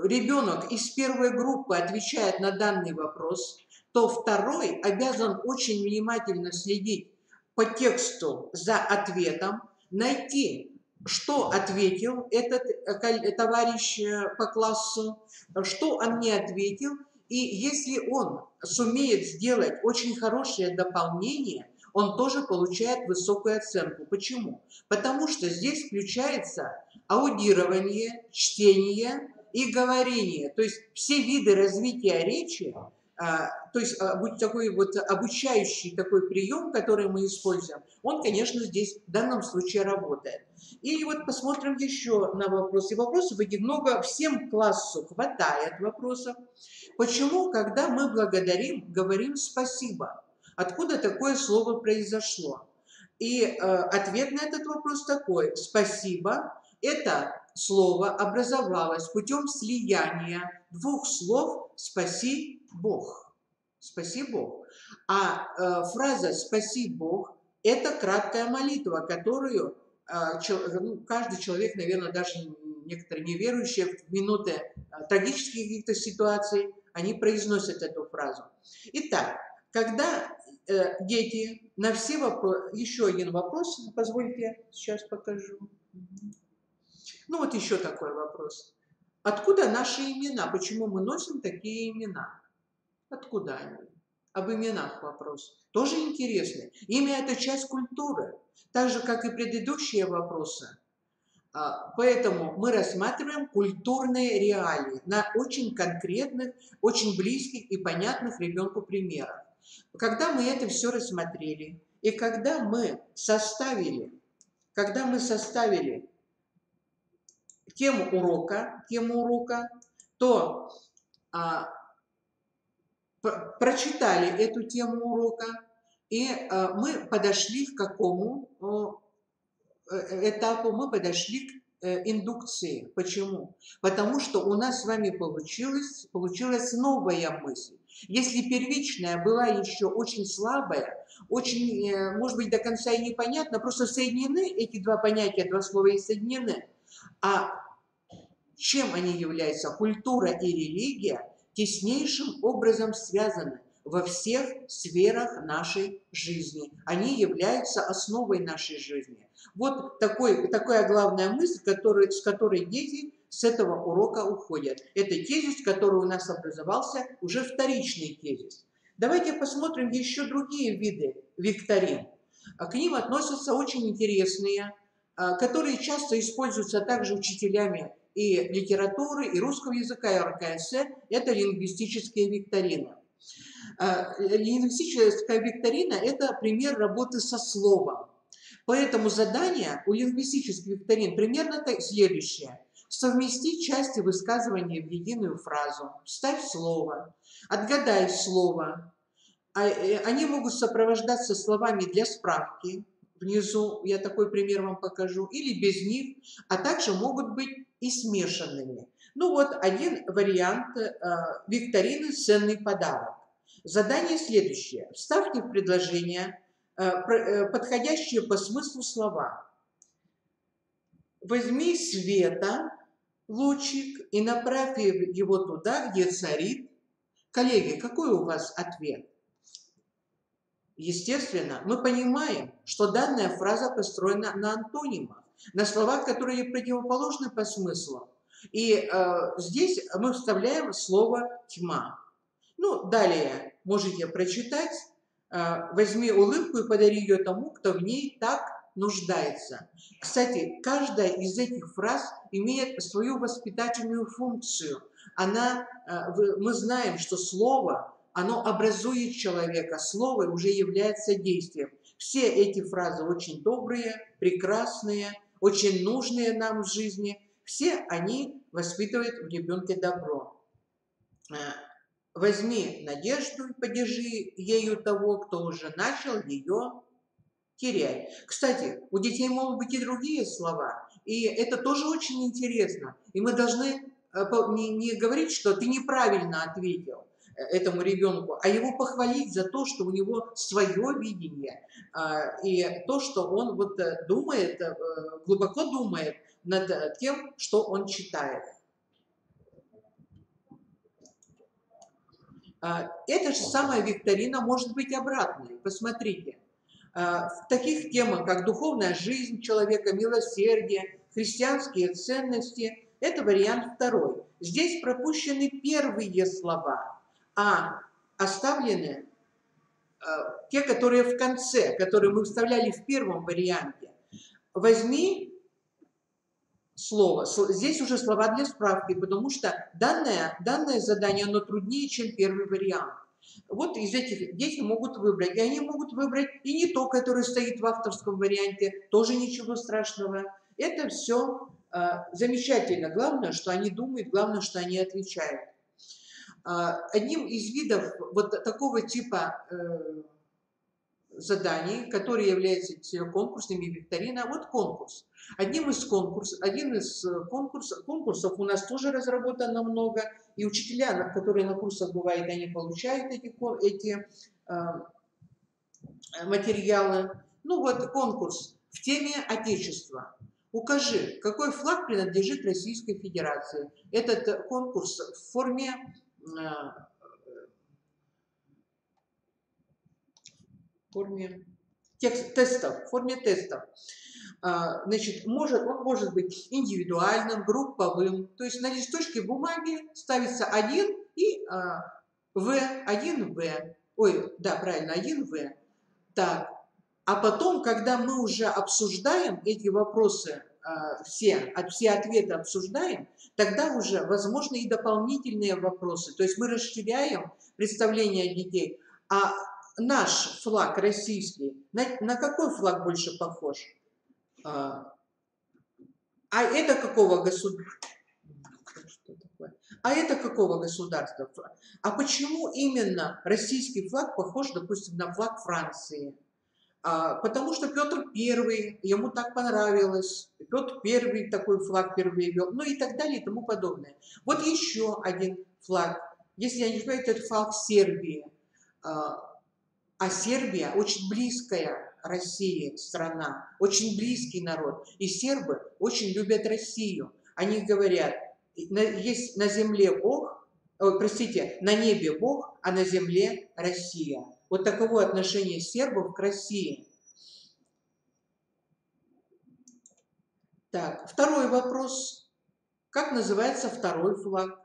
ребенок из первой группы отвечает на данный вопрос, то второй обязан очень внимательно следить по тексту за ответом, найти, что ответил этот товарищ по классу, что он не ответил. И если он сумеет сделать очень хорошее дополнение, он тоже получает высокую оценку. Почему? Потому что здесь включается аудирование, чтение и говорение. То есть все виды развития речи То есть такой вот обучающий такой прием, который мы используем, он, конечно, здесь в данном случае работает. И вот посмотрим еще на вопросы. Вопросов этих много, всем классу хватает вопросов. Почему, когда мы благодарим, говорим «спасибо»? Откуда такое слово произошло? И ответ на этот вопрос такой. «Спасибо» – это слово образовалось путем слияния двух слов «спаси Бог». «Спаси Бог». А фраза «спаси Бог» – это краткая молитва, которую каждый человек, наверное, даже некоторые неверующие в минуты трагических каких-то ситуаций, они произносят эту фразу. Итак, когда дети на все вопросы... Еще один вопрос, позвольте, сейчас покажу. Ну вот еще такой вопрос. Откуда наши имена? Почему мы носим такие имена? Откуда они? Об именах вопрос. Тоже интересный. Имя – это часть культуры, так же, как и предыдущие вопросы. Поэтому мы рассматриваем культурные реалии на очень конкретных, очень близких и понятных ребенку примерах. Когда мы это все рассмотрели, и когда мы составили тему урока, то прочитали эту тему урока, и мы подошли к какому этапу? Мы подошли к индукции. Почему? Потому что у нас с вами получилась новая мысль. Если первичная была еще очень слабая, очень, может быть, до конца и непонятно, просто соединены эти два понятия, два слова и соединены. А чем они являются? Культура и религия теснейшим образом связаны во всех сферах нашей жизни. Они являются основой нашей жизни. Вот такая главная мысль, с которой дети с этого урока уходят. Это тезис, который у нас образовался, уже вторичный тезис. Давайте посмотрим еще другие виды викторин. К ним относятся очень интересные, которые часто используются также учителями и литературы, и русского языка, и РКС. Это лингвистические викторины. Лингвистическая викторина – это пример работы со словом. Поэтому задание у лингвистических викторин примерно следующее. Совмести части высказывания в единую фразу, вставь слово, отгадай слово. Они могут сопровождаться словами для справки. Внизу я такой пример вам покажу. Или без них, а также могут быть и смешанными. Ну вот один вариант викторины «Ценный подарок». Задание следующее. Вставьте в предложение подходящие по смыслу слова. Возьми света, лучик, и направь его туда, где царит. Коллеги, какой у вас ответ? Естественно, мы понимаем, что данная фраза построена на антонимах, на словах, которые противоположны по смыслу. И здесь мы вставляем слово «тьма». Ну, далее можете прочитать. Возьми улыбку и подари ее тому, кто в ней так нуждается. Кстати, каждая из этих фраз имеет свою воспитательную функцию. Мы знаем, что слово, оно образует человека. Слово уже является действием. Все эти фразы очень добрые, прекрасные, очень нужные нам в жизни. Все они воспитывают в ребенке добро. Возьми надежду и поддержи ею того, кто уже начал ее терять. Кстати, у детей могут быть и другие слова, и это тоже очень интересно. И мы должны не говорить, что ты неправильно ответил этому ребенку, а его похвалить за то, что у него свое видение, и то, что он вот думает, глубоко думает над тем, что он читает. Эта же самая викторина может быть обратной. Посмотрите. В таких темах, как духовная жизнь человека, милосердие, христианские ценности, это вариант второй. Здесь пропущены первые слова, а оставлены те, которые в конце, которые мы вставляли в первом варианте. Возьми слово. Здесь уже слова для справки, потому что данное задание, оно труднее, чем первый вариант. Вот из этих дети могут выбрать. И они могут выбрать и не то, которое стоит в авторском варианте, тоже ничего страшного. Это все замечательно. Главное, что они думают, главное, что они отвечают. Одним из видов вот такого типа заданий, которые являются конкурсными викторина, вот конкурс. Один из конкурсов у нас тоже разработано много, и учителя, которые на курсах бывают, они получают эти материалы. Ну вот конкурс в теме Отечества. Укажи, какой флаг принадлежит Российской Федерации. Этот конкурс в форме тестов, в форме тестов. Значит, он может быть индивидуальным, групповым. То есть на листочке бумаги ставится 1 и В1В. Ой, да, правильно, 1В. Так. А потом, когда мы уже обсуждаем эти вопросы, все ответы обсуждаем, тогда уже возможны и дополнительные вопросы. То есть мы расширяем представление детей. А наш флаг российский, на какой флаг больше похож? А это какого государства? А это какого государства? А почему именно российский флаг похож, допустим, на флаг Франции? Потому что Петр I, ему так понравилось, Петр I такой флаг впервые вел, ну и так далее и тому подобное. Вот еще один флаг, если я не знаю, это флаг Сербии. А Сербия очень близкая России страна, очень близкий народ. И сербы очень любят Россию. Они говорят, есть на земле Бог, простите, на небе Бог, а на земле Россия. Вот таково отношение сербов к России. Так, второй вопрос. Как называется второй флаг?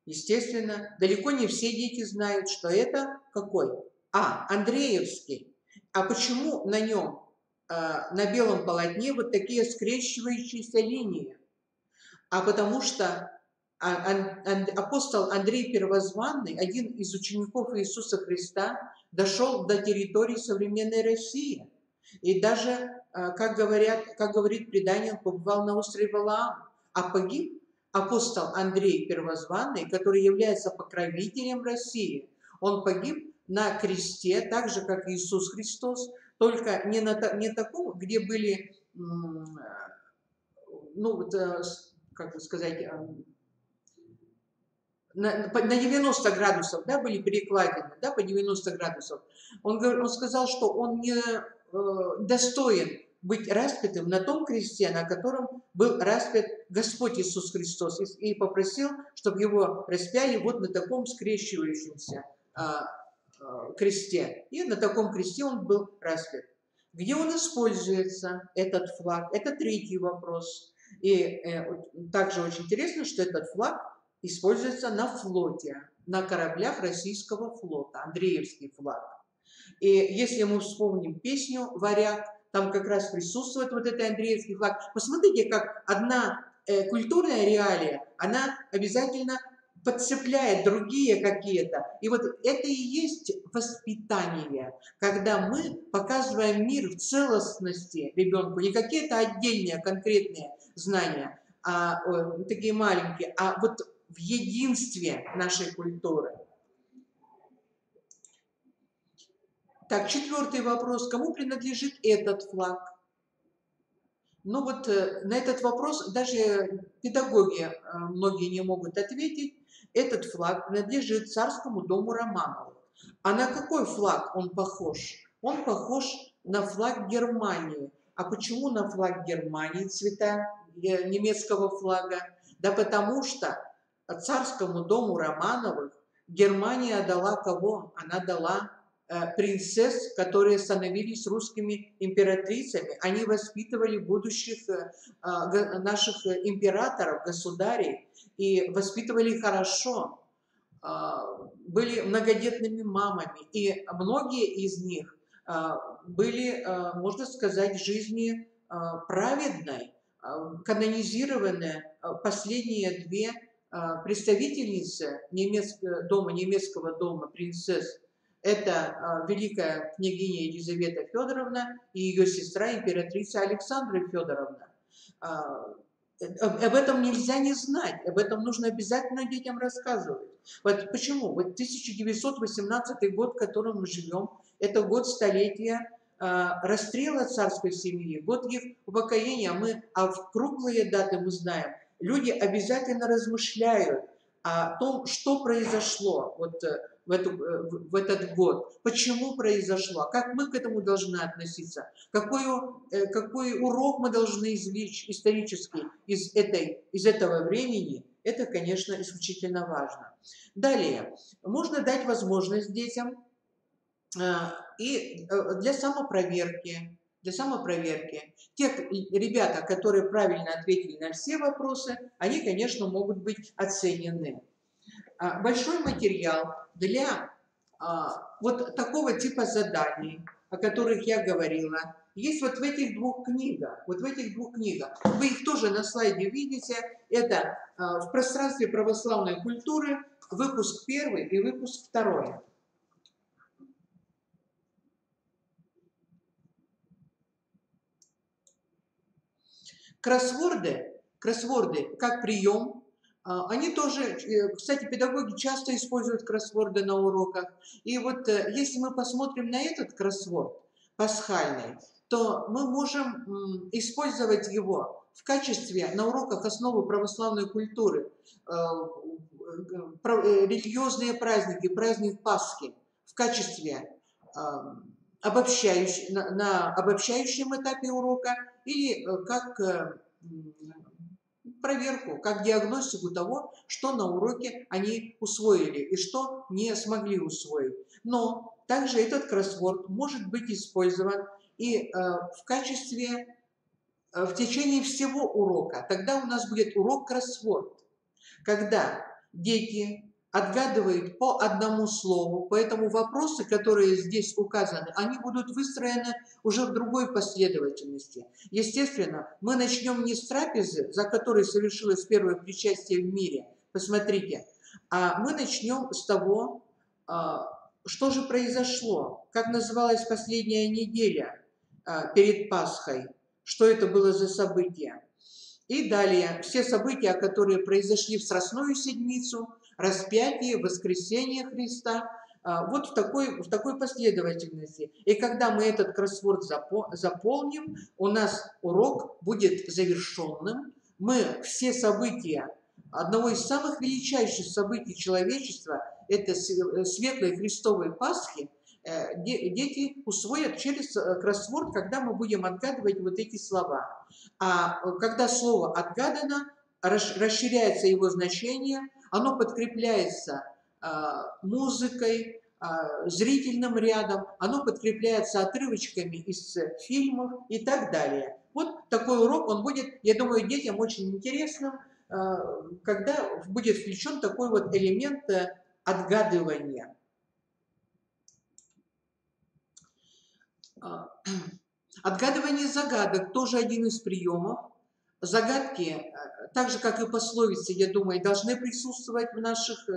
Естественно, далеко не все дети знают, что это какой? Андреевский. А почему на нем, на белом полотне, вот такие скрещивающиеся линии? Потому что апостол Андрей Первозванный, один из учеников Иисуса Христа, дошел до территории современной России. И даже, как говорит предание, он побывал на острове Валаам, а погиб апостол Андрей Первозванный, который является покровителем России. Он погиб на кресте, так же, как Иисус Христос, только не таком, где были, как бы сказать, на 90 градусов, да, были перекладины, да, по 90 градусов. Он сказал, что он не достоин быть распятым на том кресте, на котором был распят Господь Иисус Христос, и попросил, чтобы его распяли вот на таком скрещивающемся кресте. И на таком кресте он был распят. Где он используется, этот флаг? Это третий вопрос. И также очень интересно, что этот флаг используется на флоте, на кораблях российского флота, Андреевский флаг. И если мы вспомним песню «Варяг», там как раз присутствует вот этот Андреевский флаг. Посмотрите, как одна культурная реалия, она обязательно подцепляет другие какие-то. И вот это и есть воспитание, когда мы показываем мир в целостности ребенку, не какие-то отдельные конкретные знания, такие маленькие, а вот в единстве нашей культуры. Так, четвертый вопрос. Кому принадлежит этот флаг? Ну вот на этот вопрос даже педагоги многие не могут ответить. Этот флаг принадлежит Царскому дому Романовых. А на какой флаг он похож? Он похож на флаг Германии. А почему на флаг Германии цвета немецкого флага? Да потому что Царскому дому Романовых Германия дала кого? Она дала принцесс, которые становились русскими императрицами. Они воспитывали будущих наших императоров, государей, и воспитывали хорошо. Были многодетными мамами, и многие из них были, можно сказать, жизни праведной, канонизированные. Последние две представительницы немецкого дома, принцесс, Это великая княгиня Елизавета Федоровна и ее сестра императрица Александра Федоровна. Об этом нельзя не знать, об этом нужно обязательно детям рассказывать. Вот почему? Вот 1918 год, в котором мы живем, это год столетия расстрела царской семьи, год их упокоения. А в круглые даты мы знаем, люди обязательно размышляют о том, что произошло вот в этот год, почему произошло, как мы к этому должны относиться, какой урок мы должны извлечь исторический из этого времени. Это, конечно, исключительно важно. Далее, можно дать возможность детям и для самопроверки. Те ребята, которые правильно ответили на все вопросы, они, конечно, могут быть оценены. Большой материал для вот такого типа заданий, о которых я говорила, есть вот в этих двух книгах. Вы их тоже на слайде видите. Это в пространстве православной культуры выпуск 1 и выпуск 2. Кроссворды как прием, они тоже, кстати, педагоги часто используют кроссворды на уроках. И вот если мы посмотрим на этот кроссворд пасхальный, то мы можем использовать его в качестве на уроках основы православной культуры, религиозные праздники, праздник Пасхи в качестве на обобщающем этапе урока или как проверку, как диагностику того, что на уроке они усвоили и что не смогли усвоить. Но также этот кроссворд может быть использован и в течение всего урока. Тогда у нас будет урок кроссворд, когда дети отгадывают по одному слову, поэтому вопросы, которые здесь указаны, они будут выстроены уже в другой последовательности. Естественно, мы начнем не с трапезы, за которой совершилось первое причастие в мире, посмотрите, а мы начнем с того, что же произошло, как называлась последняя неделя перед Пасхой, что это было за событие. И далее все события, которые произошли в Страстную Седмицу, распятие, воскресение Христа, вот в такой последовательности. И когда мы этот кроссворд заполним, у нас урок будет завершенным. Мы все события, одного из самых величайших событий человечества, это светлой Христовой Пасхи, дети усвоят через кроссворд, когда мы будем отгадывать вот эти слова. А когда слово отгадано, расширяется его значение, оно подкрепляется музыкой, зрительным рядом, оно подкрепляется отрывочками из фильмов и так далее. Вот такой урок, он будет, я думаю, детям очень интересным, когда будет включен такой вот элемент отгадывания. Отгадывание загадок тоже один из приемов. Загадки, так же как и пословицы, я думаю, должны присутствовать в наших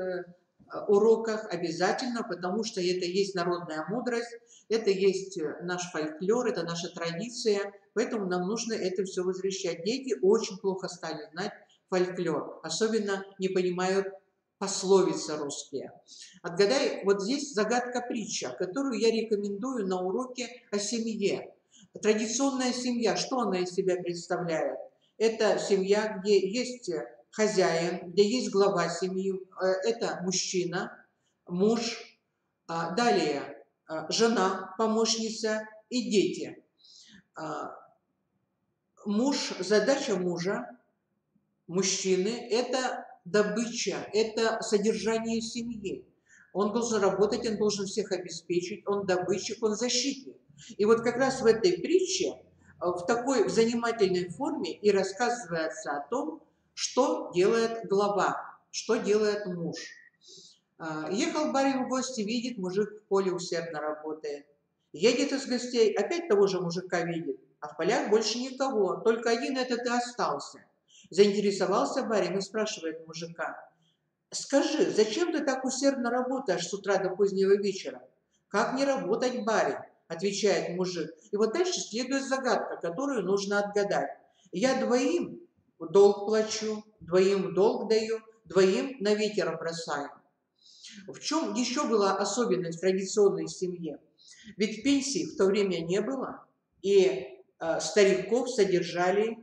уроках обязательно, потому что это есть народная мудрость, это есть наш фольклор, это наша традиция, поэтому нам нужно это все возвращать. Дети очень плохо стали знать фольклор, особенно не понимают пословицы русские. Отгадай, вот здесь загадка-притча, которую я рекомендую на уроке о семье. Традиционная семья, что она из себя представляет? Это семья, где есть хозяин, где есть глава семьи, это мужчина, муж, далее жена, помощница и дети. Задача мужа, мужчины, это добыча, это содержание семьи. Он должен работать, он должен всех обеспечить, он добытчик, он защитник. И вот как раз в этой притче, в такой занимательной форме и рассказывается о том, что делает глава, что делает муж. Ехал барин в гости, видит, мужик в поле усердно работает. Едет из гостей, опять того же мужика видит, а в полях больше никого, только один этот и остался. Заинтересовался барин и спрашивает мужика: «Скажи, зачем ты так усердно работаешь с утра до позднего вечера? Как не работать, барин? Отвечает мужик. И вот дальше следует загадка, которую нужно отгадать. Я двоим долг плачу, двоим в долг даю, двоим на ветер бросаю. В чем еще была особенность в традиционной семье? Ведь пенсии в то время не было, и стариков содержали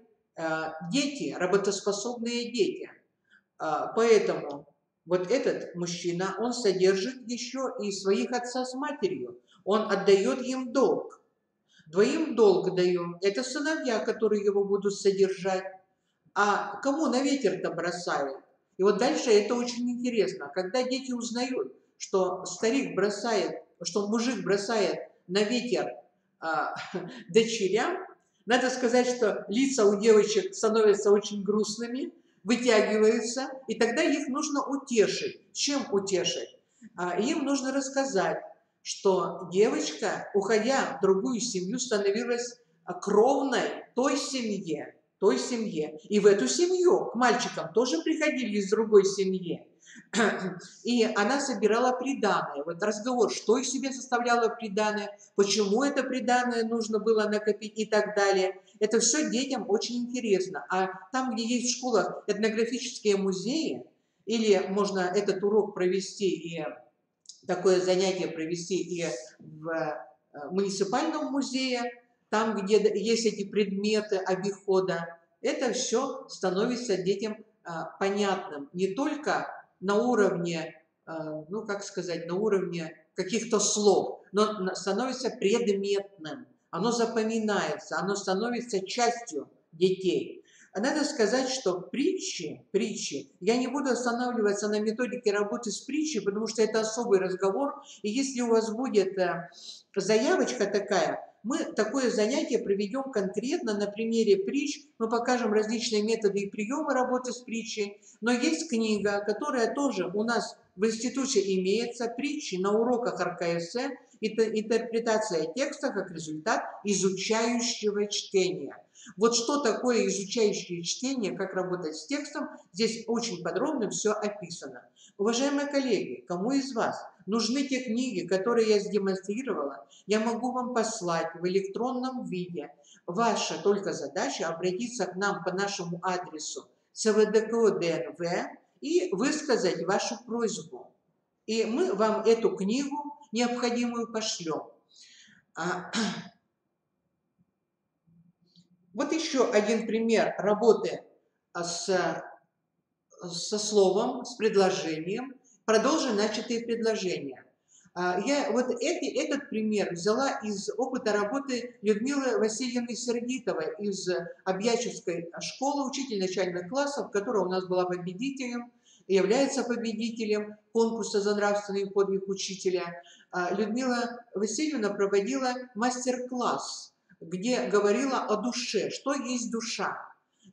дети, работоспособные дети. Поэтому вот этот мужчина, он содержит еще и своих отца с матерью. Он отдает им долг. Двоим долг даю. Это сыновья, которые его будут содержать. А кому на ветер-то бросают? И вот дальше это очень интересно. Когда дети узнают, что старик бросает, что мужик бросает на ветер дочерям, надо сказать, что лица у девочек становятся очень грустными, вытягиваются, и тогда их нужно утешить. Чем утешить? Им нужно рассказать, что девочка, уходя в другую семью, становилась кровной той семье. И в эту семью к мальчикам тоже приходили из другой семьи. И она собирала приданое. Вот разговор, что из себя составляло приданое, почему это приданое нужно было накопить и так далее. Это все детям очень интересно. А там, где есть в школах этнографические музеи, или можно этот урок провести и такое занятие провести и в муниципальном музее, там, где есть эти предметы обихода, это все становится детям понятным. Не только на уровне, ну как сказать, на уровне каких-то слов, но становится предметным. Оно запоминается, оно становится частью детей. Надо сказать, что притчи, я не буду останавливаться на методике работы с притчей, потому что это особый разговор, и если у вас будет заявочка такая, мы такое занятие проведем конкретно на примере притч, мы покажем различные методы и приемы работы с притчей, но есть книга, которая тоже у нас в институте имеется, притчи на уроках РКС, интерпретация текста как результат изучающего чтения. Вот что такое изучающее чтение, как работать с текстом, здесь очень подробно все описано. Уважаемые коллеги, кому из вас нужны те книги, которые я демонстрировала, я могу вам послать в электронном виде. Ваша только задача обратиться к нам по нашему адресу ЦВДКО ДНВ и высказать вашу просьбу. И мы вам эту книгу необходимую пошлем. Вот еще один пример работы со словом, с предложением. Продолжим начатые предложения. Я вот этот пример взяла из опыта работы Людмилы Васильевны Сергитовой из Объячевской школы, учитель начальных классов, которая у нас была победителем, является победителем конкурса за нравственный подвиг учителя. Людмила Васильевна проводила мастер-класс, где говорила о душе, что есть душа.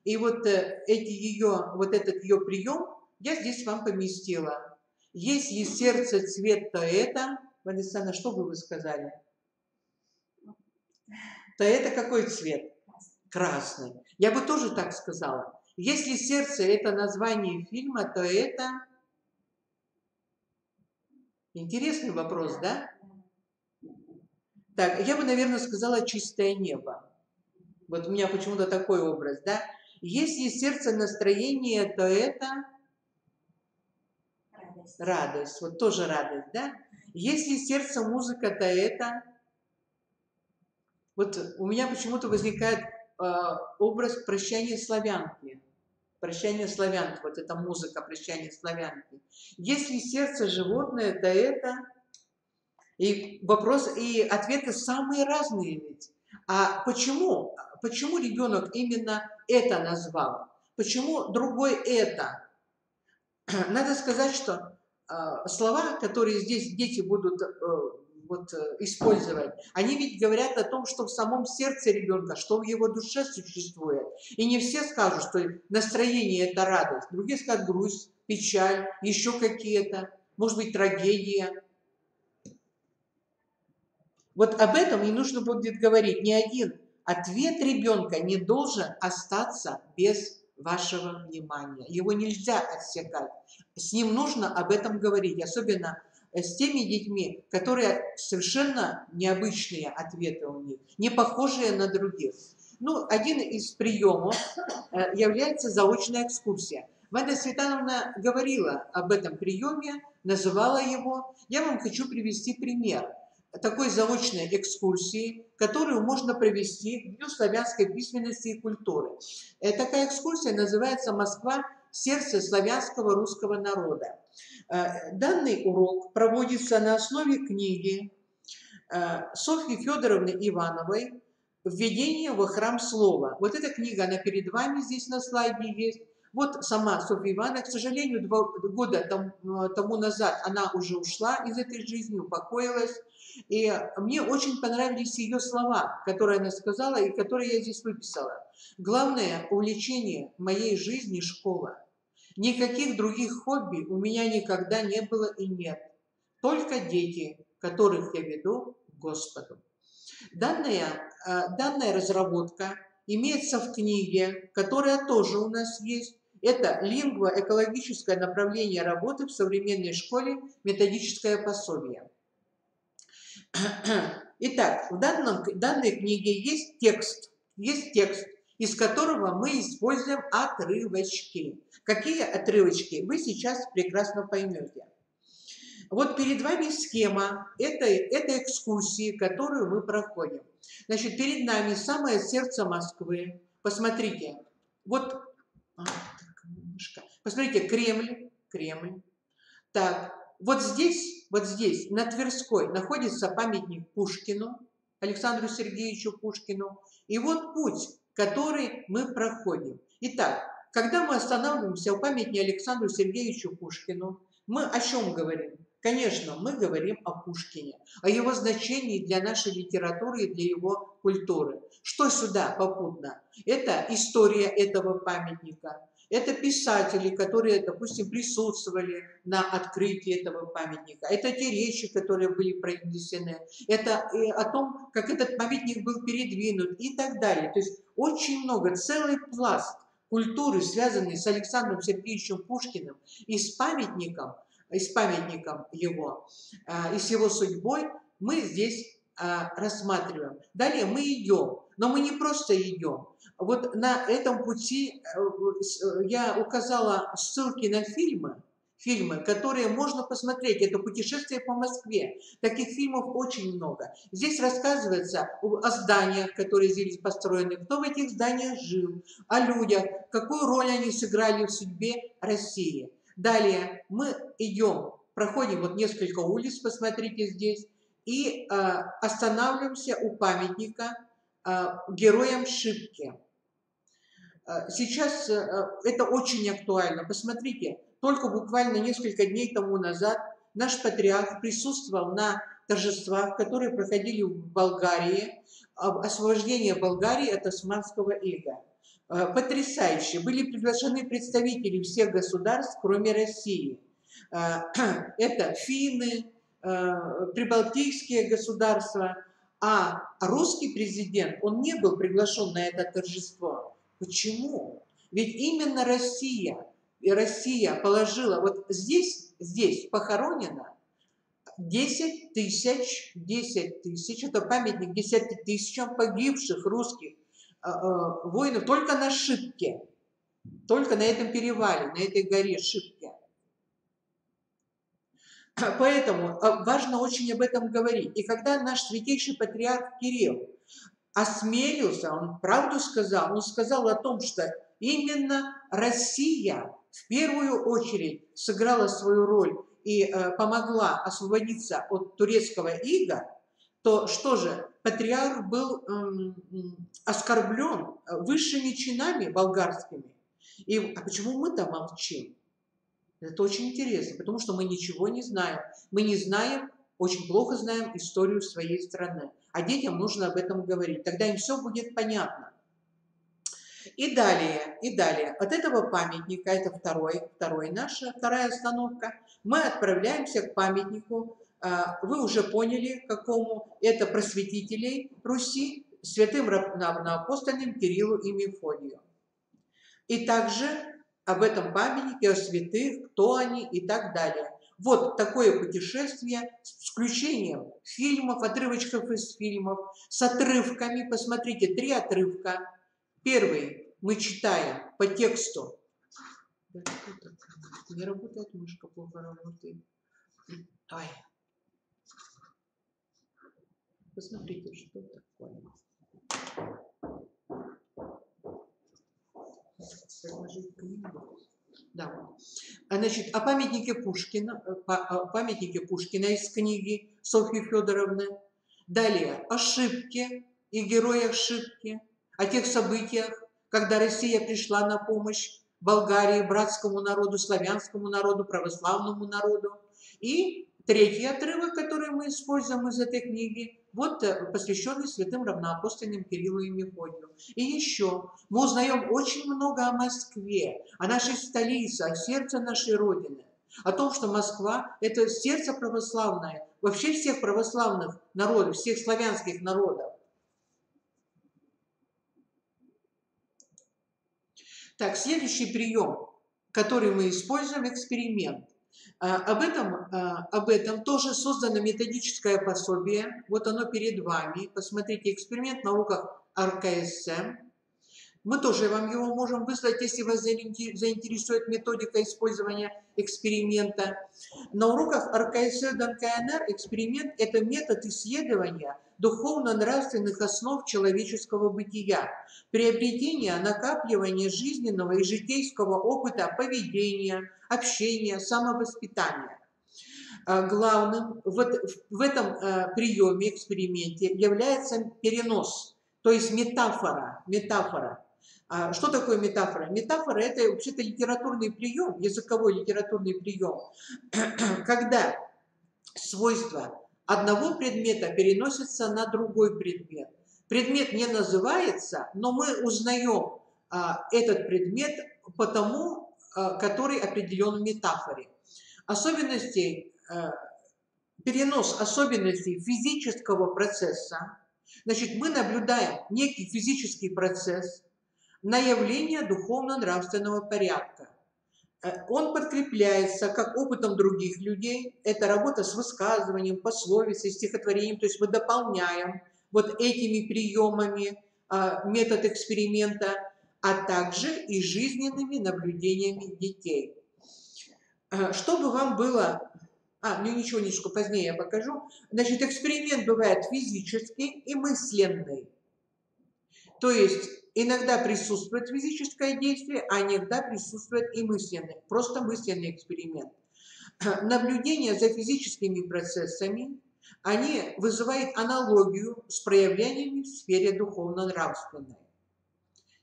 И вот этот ее прием я здесь вам поместила. Если сердце цвет, то это... Валентина, что бы вы сказали? То это какой цвет? Красный. Я бы тоже так сказала. Если сердце это название фильма, то это... Интересный вопрос, да? Так, я бы, наверное, сказала чистое небо. Вот у меня почему-то такой образ, да? Если сердце настроение, то это... Радость. Вот тоже радость, да? Если сердце музыка, то это... Вот у меня почему-то возникает образ прощания славянки. Прощание славянки. Вот эта музыка прощания славянки. Если сердце животное, то это... И вопрос, и ответы самые разные ведь. А почему? Почему ребенок именно это назвал? Почему другой это? Надо сказать, что слова, которые здесь дети будут использовать, они ведь говорят о том, что в самом сердце ребенка, что в его душе существует. И не все скажут, что настроение – это радость. Другие скажут грусть, печаль, еще какие-то, может быть, трагедия. Вот об этом и нужно будет говорить. Ни один ответ ребенка не должен остаться без вашего внимания. Его нельзя отсекать. С ним нужно об этом говорить. Особенно с теми детьми, которые совершенно необычные ответы у них, не похожие на других. Ну, один из приемов является заочная экскурсия. Ванда Светановна говорила об этом приеме, называла его. Я вам хочу привести пример такой заочной экскурсии, которую можно провести в Дню славянской письменности и культуры. Такая экскурсия называется «Москва. Сердце славянского русского народа». Данный урок проводится на основе книги Софьи Федоровны Ивановой «Введение во храм слова». Вот эта книга, она перед вами здесь на слайде есть. Вот сама Софья Ивановна, к сожалению, 2 года тому назад она уже ушла из этой жизни, упокоилась. И мне очень понравились ее слова, которые она сказала и которые я здесь выписала. Главное увлечение моей жизни – школа. Никаких других хобби у меня никогда не было и нет. Только дети, которых я веду к Господу. Данная разработка имеется в книге, которая тоже у нас есть. Это лингвоэкологическое направление работы в современной школе, методическое пособие. Итак, в данной книге есть текст, из которого мы используем отрывочки. Какие отрывочки? Вы сейчас прекрасно поймете. Вот перед вами схема этой экскурсии, которую мы проходим. Значит, перед нами самое сердце Москвы. Посмотрите, вот, посмотрите, Кремль. Так, вот здесь, на Тверской, находится памятник Пушкину, Александру Сергеевичу Пушкину. И вот путь, который мы проходим. Итак, когда мы останавливаемся у памятника Александру Сергеевичу Пушкину, мы о чем говорим? Конечно, мы говорим о Пушкине, о его значении для нашей литературы и для его культуры. Что сюда попутно? Это история этого памятника. Это писатели, которые, допустим, присутствовали на открытии этого памятника. Это те речи, которые были произнесены. Это о том, как этот памятник был передвинут и так далее. То есть очень много, целый пласт культуры, связанный с Александром Сергеевичем Пушкиным и с памятником его, и с его судьбой, мы здесь рассматриваем. Далее мы идем, но мы не просто идем. Вот на этом пути я указала ссылки на фильмы, которые можно посмотреть. Это «Путешествие по Москве». Таких фильмов очень много. Здесь рассказывается о зданиях, которые здесь построены, кто в этих зданиях жил, о людях, какую роль они сыграли в судьбе России. Далее мы идем, проходим вот несколько улиц, посмотрите здесь, и останавливаемся у памятника героям Шипки. Сейчас это очень актуально. Посмотрите, только буквально несколько дней тому назад наш патриарх присутствовал на торжествах, которые проходили в Болгарии, освобождение Болгарии от османского ига. Потрясающе. Были приглашены представители всех государств, кроме России. Это финны, прибалтийские государства. А русский президент, он не был приглашен на это торжество. Почему? Ведь именно Россия положила, вот здесь похоронено 10 тысяч, это памятник 10 тысячам погибших русских воинов только на Шипке, только на этом перевале, на этой горе Шипке. Поэтому важно очень об этом говорить. И когда наш святейший патриарх Кирилл осмелился, он правду сказал, он сказал о том, что именно Россия в первую очередь сыграла свою роль и помогла освободиться от турецкого ига, то что же, патриарх был оскорблен высшими чинами болгарскими. А почему мы-то молчим? Это очень интересно, потому что мы ничего не знаем. Мы не знаем, очень плохо знаем историю своей страны. А детям нужно об этом говорить. Тогда им все будет понятно. И далее. От этого памятника, это вторая остановка, мы отправляемся к памятнику. Вы уже поняли, какому. Это просветителей Руси, святым равноапостольным Кириллу и Мефодию. И также об этом памятнике, о святых, кто они и так далее. Вот такое путешествие с включением фильмов, отрывочков из фильмов, с отрывками. Посмотрите, 3 отрывка. Первый мы читаем по тексту. Не работает мышка, плохо работает. Ай. Посмотрите, что такое. Предложить книгу. Да. Значит, о памятнике Пушкина из книги Софьи Федоровны. Далее, ошибки и герои ошибки, о тех событиях, когда Россия пришла на помощь Болгарии, братскому народу, славянскому народу, православному народу. И третий отрывок, который мы используем из этой книги, вот посвященный святым равноапостольным Кириллу и Мефодию. И еще мы узнаем очень много о Москве, о нашей столице, о сердце нашей Родины, о том, что Москва – это сердце православное, вообще всех православных народов, всех славянских народов. Так, следующий прием, который мы используем, эксперимент. Об этом тоже создано методическое пособие. Вот оно перед вами. Посмотрите, эксперимент в науках РКСМ. Мы тоже вам его можем выслать, если вас заинтересует методика использования эксперимента. На уроках РКС ДНКНР эксперимент – это метод исследования духовно-нравственных основ человеческого бытия, приобретения, накапливания жизненного и житейского опыта поведения, общения, самовоспитания. Главным в этом приеме, эксперименте является перенос, то есть метафора. Что такое метафора? Метафора – это вообще-то литературный прием, языковой литературный прием, когда свойства одного предмета переносятся на другой предмет. Предмет не называется, но мы узнаем этот предмет по тому, который определен в метафоре. Перенос особенностей физического процесса. Значит, мы наблюдаем некий физический процесс на явление духовно-нравственного порядка. Он подкрепляется как опытом других людей. Это работа с высказыванием, пословицей, стихотворением. То есть мы дополняем вот этими приемами метод эксперимента, а также и жизненными наблюдениями детей. Чтобы вам было... ничего, позднее я покажу. Значит, эксперимент бывает физический и мысленный. То есть иногда присутствует физическое действие, а иногда присутствует и мысленный, просто мысленный эксперимент. Наблюдение за физическими процессами, они вызывают аналогию с проявлениями в сфере духовно-нравственной.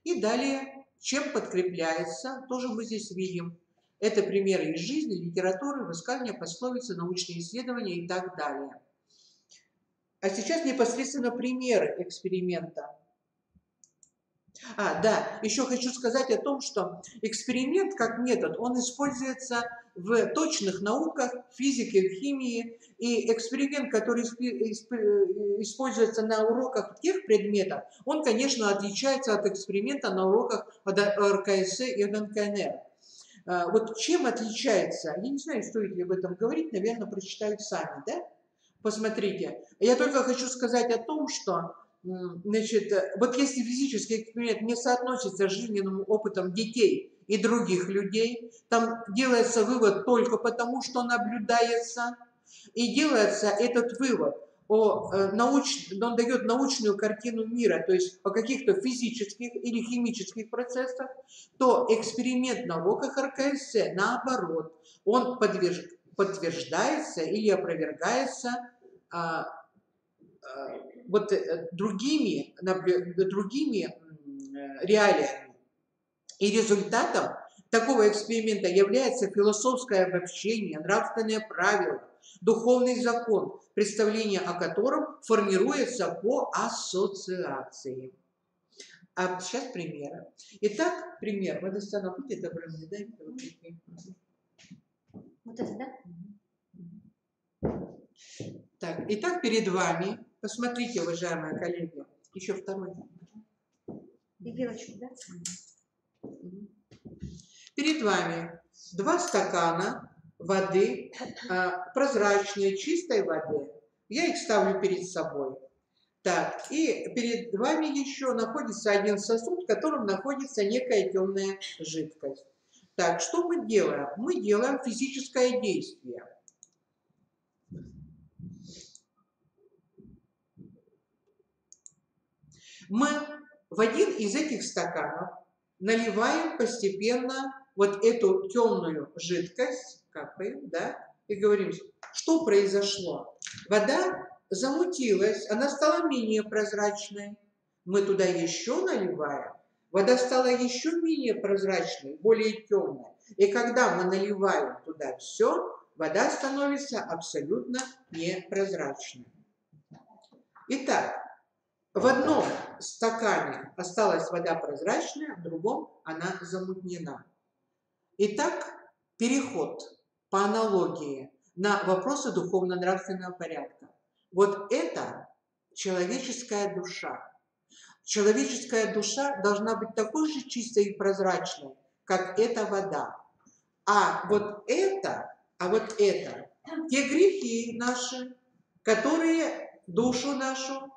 И далее, чем подкрепляется, тоже мы здесь видим. Это примеры из жизни, литературы, высказывания, пословицы, научные исследования и так далее. А сейчас непосредственно примеры эксперимента. Да, еще хочу сказать о том, что эксперимент как метод, он используется в точных науках, физике, химии, и эксперимент, который используется на уроках тех предметов, он, конечно, отличается от эксперимента на уроках РКС и ДНКНР. Вот чем отличается, я не знаю, стоит ли об этом говорить, наверное, прочитают сами, да? Посмотрите, я только хочу сказать о том, что значит, вот если физический эксперимент не соотносится с жизненным опытом детей и других людей, там делается вывод только потому, что наблюдается, и делается этот вывод, он дает научную картину мира, то есть о каких-то физических или химических процессах, то эксперимент на уроках РКС, наоборот, он подтверждается или опровергается вот другими реалиями. И результатом такого эксперимента является философское обобщение, нравственные правила, духовный закон, представление о котором формируется по ассоциации. А сейчас примеры. Итак, пример. Водостана, будьте добры, мне дайте. Вот это, да? Так, итак, перед вами, посмотрите, уважаемые коллеги, еще второй. И вилочку, да? Перед вами 2 стакана воды, прозрачной, чистой воды. Я их ставлю перед собой. Так, и перед вами еще находится один сосуд, в котором находится некая темная жидкость. Так, что мы делаем? Мы делаем физическое действие. Мы в один из этих стаканов наливаем постепенно вот эту темную жидкость, капаем, да, и говорим, что произошло. Вода замутилась, она стала менее прозрачной. Мы туда еще наливаем, вода стала еще менее прозрачной, более темной. И когда мы наливаем туда все, вода становится абсолютно непрозрачной. Итак, в одном стакане осталась вода прозрачная, в другом она замутнена. Итак, переход по аналогии на вопросы духовно-нравственного порядка. Вот это человеческая душа. Человеческая душа должна быть такой же чистой и прозрачной, как эта вода. А вот это, те грехи наши, которые душу нашу,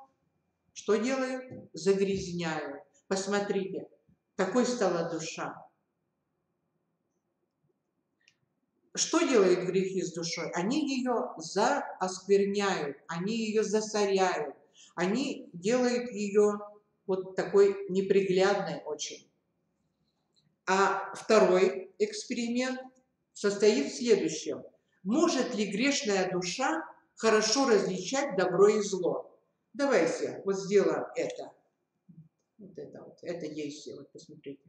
что делают? Загрязняют. Посмотрите, такой стала душа. Что делают грехи с душой? Они ее оскверняют, они ее засоряют, они делают ее вот такой неприглядной очень. А второй эксперимент состоит в следующем. Может ли грешная душа хорошо различать добро и зло? Давайте вот сделаем это. Это действие, вот посмотрите.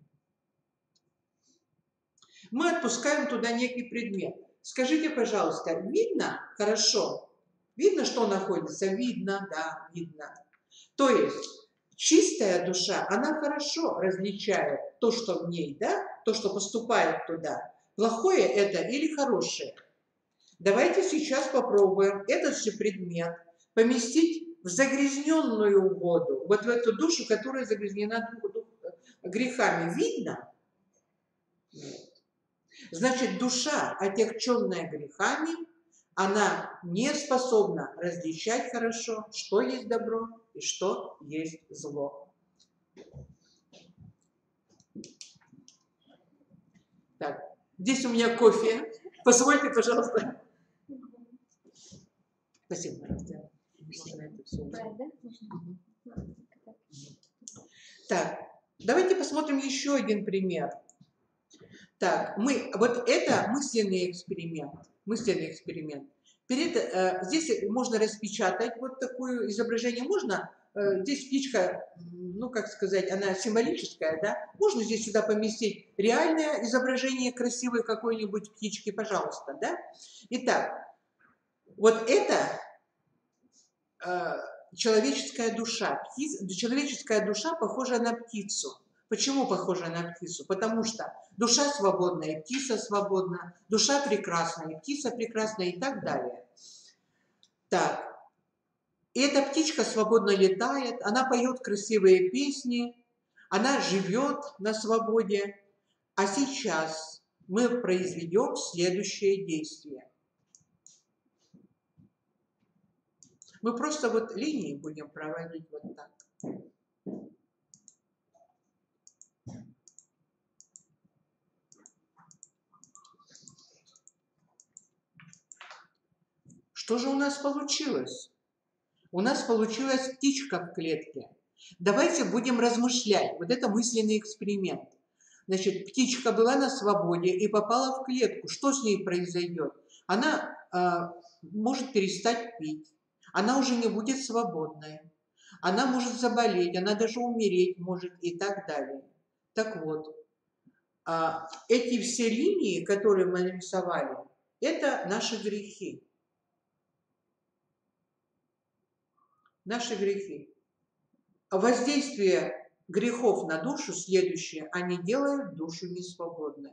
Мы отпускаем туда некий предмет. Скажите, пожалуйста, видно хорошо? Видно, что находится? Видно, да, видно. То есть чистая душа, она хорошо различает то, что в ней, да, то, что поступает туда. Плохое это или хорошее? Давайте сейчас попробуем этот же предмет поместить в загрязненную воду, вот в эту душу, которая загрязнена грехами. Видно? Нет. Значит, душа, отягченная грехами, она не способна различать хорошо, что есть добро и что есть зло. Так, здесь у меня кофе. Позвольте, пожалуйста. Спасибо. Можно это все убрать. Так, давайте посмотрим еще один пример. Так, вот это мысленный эксперимент. Мысленный эксперимент. Здесь можно распечатать вот такое изображение. Можно, здесь птичка, ну как сказать, она символическая, да? Можно здесь сюда поместить реальное изображение красивой какой-нибудь птички, пожалуйста, да? Итак, вот это человеческая душа. Человеческая душа похожа на птицу. Почему похожа на птицу? Потому что душа свободная, птица свободна, душа прекрасная, птица прекрасная и так далее. Так, и эта птичка свободно летает, она поет красивые песни, она живет на свободе. А сейчас мы произведем следующее действие. Мы просто вот линии будем проводить вот так. Что же у нас получилось? У нас получилась птичка в клетке. Давайте будем размышлять. Вот это мысленный эксперимент. Значит, птичка была на свободе и попала в клетку. Что с ней произойдет? Она может перестать пить. Она уже не будет свободной. Она может заболеть, она даже умереть может и так далее. Так вот, эти все линии, которые мы нарисовали, это наши грехи. Наши грехи. Воздействие грехов на душу следующее. Они делают душу несвободной.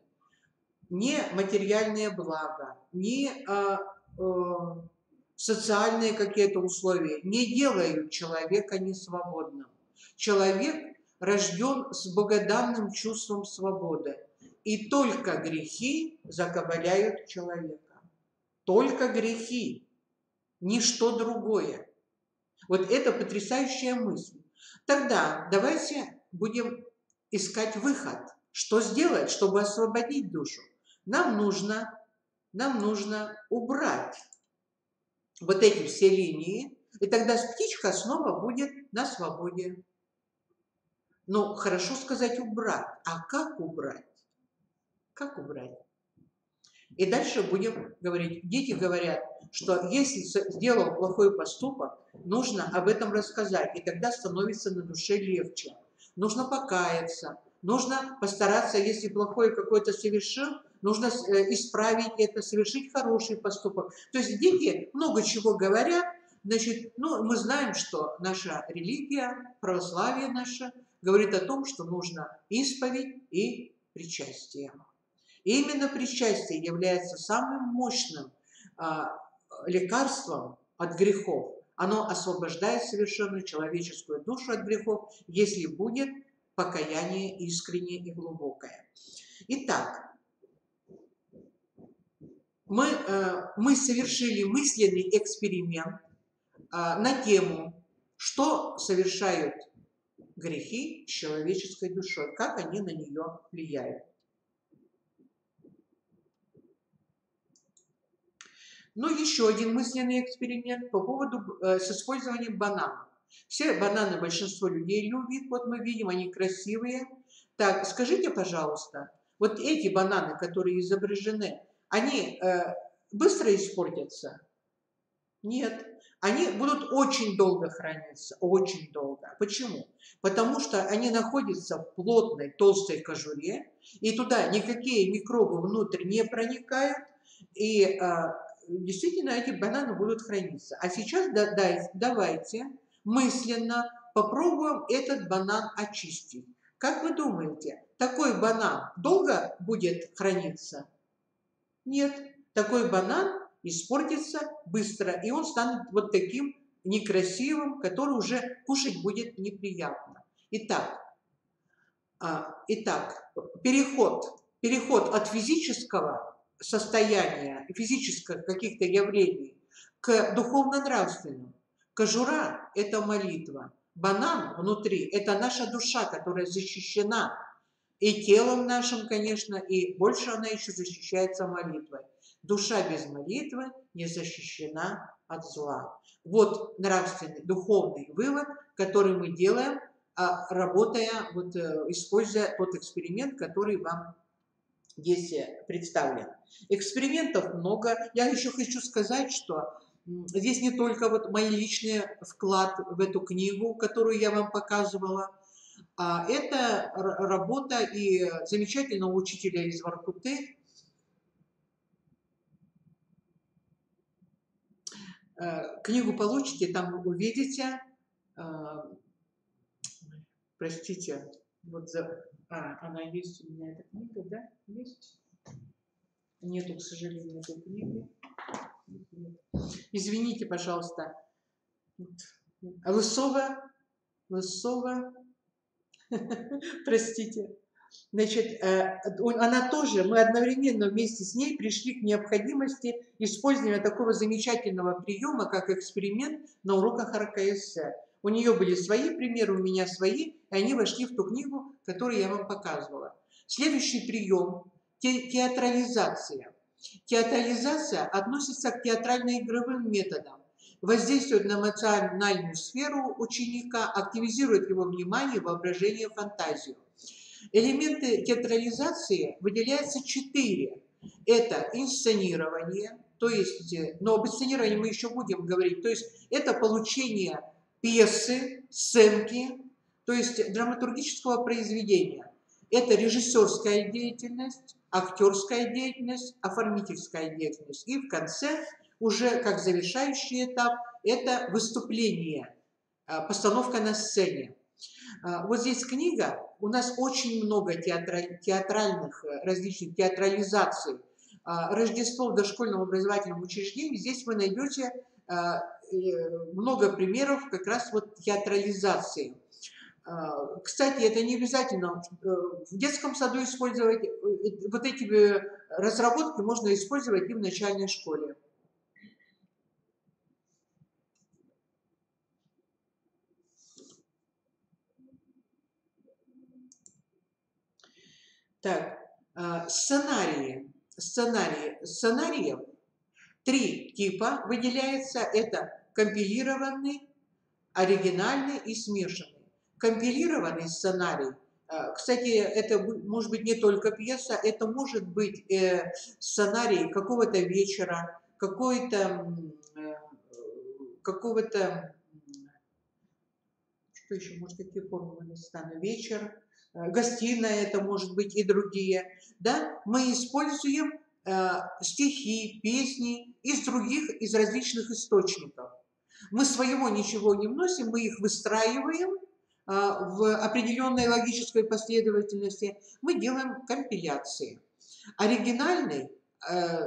Не материальные блага, не социальные какие-то условия не делают человека несвободным. Человек рожден с богоданным чувством свободы. И только грехи закабаляют человека. только грехи, ничто другое. Вот это потрясающая мысль. Тогда давайте будем искать выход. Что сделать, чтобы освободить душу? Нам нужно убрать вот эти все линии, и тогда птичка снова будет на свободе. Ну, хорошо сказать убрать. А как убрать? Как убрать? И дальше будем говорить. Дети говорят, что если сделал плохой поступок, нужно об этом рассказать, и тогда становится на душе легче. Нужно покаяться, нужно постараться, если плохое какое-то совершил, нужно исправить это, совершить хороший поступок. То есть дети много чего говорят. Значит, ну, мы знаем, что наша религия, православие наше, говорит о том, что нужно исповедь и причастие. И именно причастие является самым мощным лекарством от грехов. Оно освобождает совершенно человеческую душу от грехов, если будет покаяние искреннее и глубокое. Итак, мы совершили мысленный эксперимент на тему, что совершают грехи с человеческой душой, как они на нее влияют. Ну, еще один мысленный эксперимент по поводу с использованием бананов. Все бананы большинство людей любит, вот мы видим, они красивые. Так, скажите, пожалуйста, вот эти бананы, которые изображены, они быстро испортятся? Нет. Они будут очень долго храниться, очень долго. Почему? Потому что они находятся в плотной, толстой кожуре, и туда никакие микробы внутрь не проникают, и действительно эти бананы будут храниться. А сейчас давайте мысленно попробуем этот банан очистить. Как вы думаете, такой банан долго будет храниться? Нет. Такой банан испортится быстро, и он станет вот таким некрасивым, который уже кушать будет неприятно. Итак, переход от физического состояния, физических каких-то явлений к духовно-нравственному. Кожура – это молитва. Банан внутри – это наша душа, которая защищена и телом нашим, конечно, и больше она еще защищается молитвой. Душа без молитвы не защищена от зла. Вот нравственный, духовный вывод, который мы делаем, работая, вот, используя тот эксперимент, который вам здесь представлен. Экспериментов много. Я еще хочу сказать, что здесь не только вот мой личный вклад в эту книгу, которую я вам показывала, а это работа и замечательного учителя из Воркуты. Книгу получите, там увидите. Простите, вот она есть у меня, эта книга, да? Есть? Нету, к сожалению, этой книги. Извините, пожалуйста. Лысова. Простите. Значит, она тоже, мы одновременно вместе с ней пришли к необходимости использования такого замечательного приема, как эксперимент на уроках РКС. У нее были свои примеры, у меня свои, и они вошли в ту книгу, которую я вам показывала. Следующий прием – театрализация. Театрализация относится к театрально-игровым методам, воздействует на эмоциональную сферу ученика, активизирует его внимание, воображение, фантазию. Элементы театрализации выделяются 4. Это инсценирование, то есть, но об инсценировании мы еще будем говорить, то есть это получение пьесы, сценки, то есть драматургического произведения. Это режиссерская деятельность, актерская деятельность, оформительская деятельность. И в конце, уже как завершающий этап, это выступление, постановка на сцене. Вот здесь книга, у нас очень много театральных, различных театрализаций. Рождество в дошкольном образовательном учреждении, здесь вы найдете много примеров как раз вот театрализации. Кстати, это не обязательно в детском саду использовать, вот эти разработки можно использовать и в начальной школе. Так, сценариев 3 типа выделяется. Это компилированный, оригинальный и смешанный. Компилированный сценарий, кстати, это может быть не только пьеса, это может быть сценарий какого-то вечера, какого-то, что еще, может, какие формулы достану, вечер, гостиная, это может быть и другие, да, мы используем стихи, песни из различных источников. Мы своего ничего не вносим, мы их выстраиваем в определенной логической последовательности, мы делаем компиляции. Оригинальный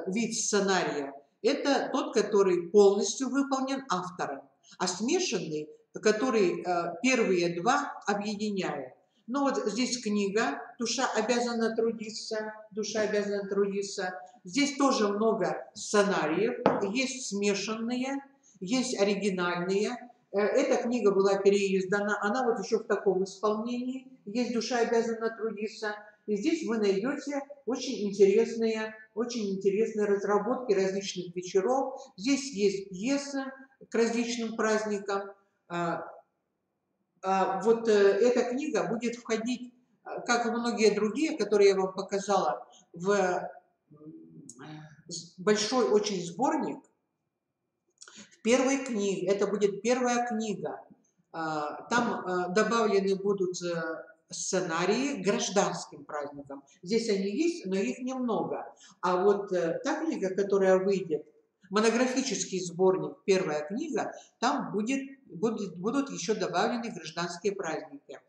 вид сценария – это тот, который полностью выполнен автором, а смешанный, который первые два объединяет. Ну вот здесь книга «Душа обязана трудиться», «Душа обязана трудиться». Здесь тоже много сценариев, есть смешанные, есть оригинальные. Эта книга была переиздана, она вот еще в таком исполнении. Есть «Душа обязана трудиться». И здесь вы найдете очень интересные разработки различных вечеров. Здесь есть пьесы к различным праздникам. Вот эта книга будет входить, как и многие другие, которые я вам показала, в большой очень сборник. В первой книге, это будет первая книга, там добавлены будут сценарии к гражданским праздникам. Здесь они есть, но их немного. А вот та книга, которая выйдет, монографический сборник, первая книга, там будут еще добавлены гражданские праздники.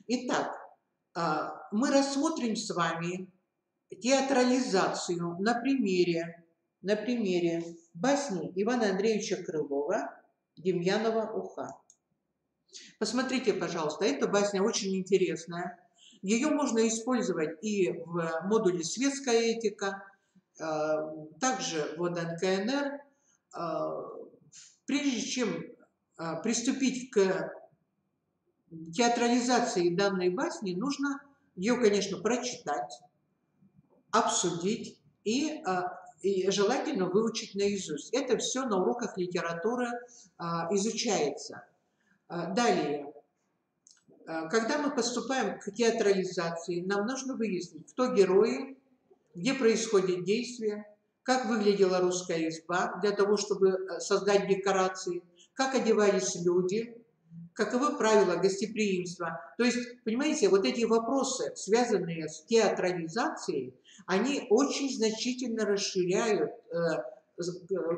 Итак, мы рассмотрим с вами театрализацию на примере басни Ивана Андреевича Крылова «Демьянова уха». Посмотрите, пожалуйста, эта басня очень интересная. Ее можно использовать и в модуле «Светская этика», также в НКНР. Прежде чем приступить к театрализации данной басни, нужно ее, конечно, прочитать, обсудить и желательно выучить наизусть. Это все на уроках литературы изучается. Далее, когда мы поступаем к театрализации, нам нужно выяснить, кто герои, где происходит действие, как выглядела русская изба для того, чтобы создать декорации, как одевались люди, каковы правила гостеприимства. То есть, понимаете, вот эти вопросы, связанные с театрализацией, они очень значительно расширяют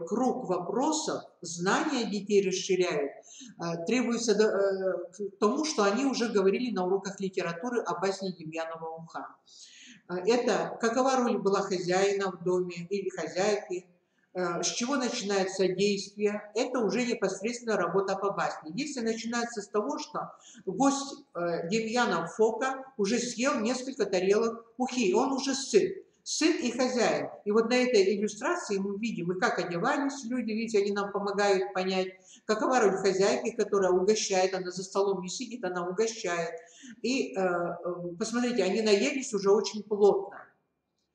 круг вопросов, знания детей расширяют, требуется к тому, что они уже говорили на уроках литературы о басне Демьянова уха. Это какова роль была хозяина в доме или хозяйки, с чего начинается действие, это уже непосредственно работа по басне. Действие начинается с того, что гость Демьянов Фока уже съел несколько тарелок ухи, он уже сыт и хозяин. И вот на этой иллюстрации мы видим, и как одевались люди, видите, они нам помогают понять, какова роль хозяйки, которая угощает, она за столом не сидит, она угощает. И посмотрите, они наелись уже очень плотно.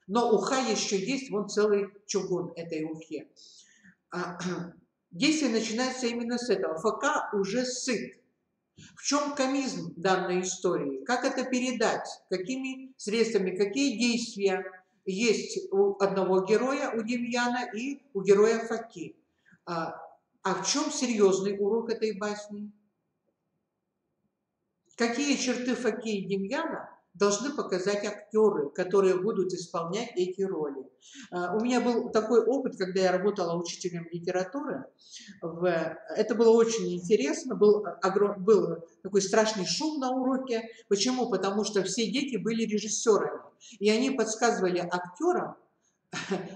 Но уха еще есть, вон целый чугун этой ухи. Действие начинается именно с этого. Фока уже сыт. В чем комизм данной истории? Как это передать? Какими средствами? Какие действия есть у одного героя, у Демьяна, и у героя Фоки? А в чем серьезный урок этой басни? Какие черты Фоки и Демьяна должны показать актеры, которые будут исполнять эти роли? У меня был такой опыт, когда я работала учителем литературы. Это было очень интересно. Был такой страшный шум на уроке. Почему? Потому что все дети были режиссерами. И они подсказывали актерам,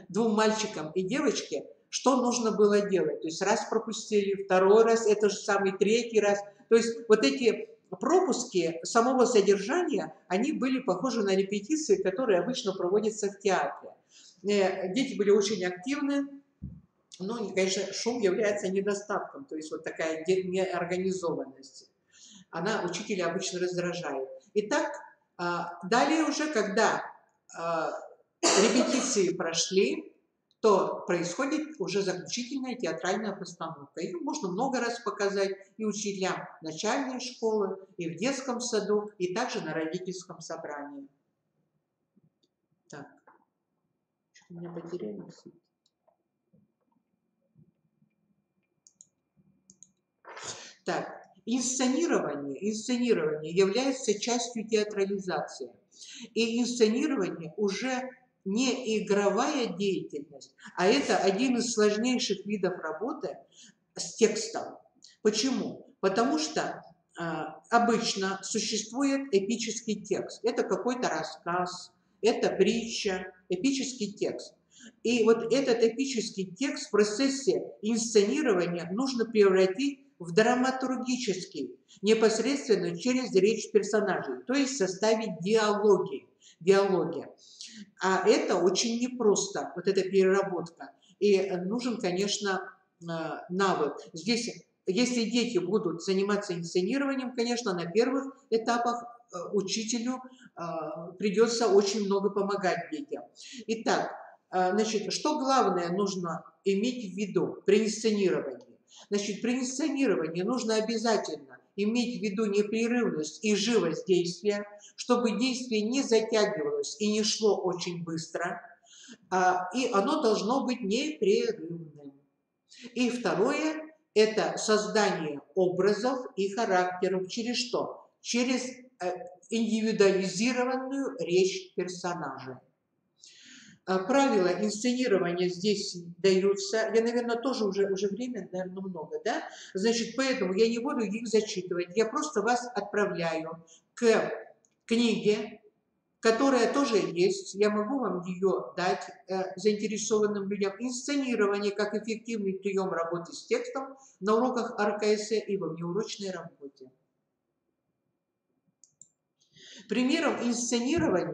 двум мальчикам и девочке, что нужно было делать. То есть раз пропустили, второй раз, это же самый третий раз. То есть вот эти пропуски самого содержания, они были похожи на репетиции, которые обычно проводятся в театре. Дети были очень активны, но, конечно, шум является недостатком, то есть вот такая неорганизованность. Она учителя обычно раздражает. Итак, далее уже, когда репетиции прошли, то происходит уже заключительная театральная постановка. Ее можно много раз показать и учителям начальной школы, и в детском саду, и также на родительском собрании. Так, что-то у меня потерялось. Так, инсценирование является частью театрализации. И инсценирование уже не игровая деятельность, а это один из сложнейших видов работы с текстом. Почему? Потому что обычно существует эпический текст. Это какой-то рассказ, это притча, эпический текст. И вот этот эпический текст в процессе инсценирования нужно превратить в драматургический, непосредственно через речь персонажей, то есть составить диалоги. А это очень непросто, вот эта переработка. И нужен, конечно, навык. Здесь, если дети будут заниматься инсценированием, конечно, на первых этапах учителю придется очень много помогать детям. Итак, значит, что главное нужно иметь в виду при инсценировании? Значит, при инсценировании нужно обязательно иметь в виду непрерывность и живость действия, чтобы действие не затягивалось и не шло очень быстро, и оно должно быть непрерывным. И второе – это создание образов и характеров. Через что? Через индивидуализированную речь персонажей. Правила инсценирования здесь даются. Я, наверное, тоже уже время, наверное, много, да? Значит, поэтому я не буду их зачитывать. Я просто вас отправляю к книге, которая тоже есть. Я могу вам ее дать заинтересованным людям. Инсценирование как эффективный прием работы с текстом на уроках РКС и во внеурочной работе. Примером инсценирования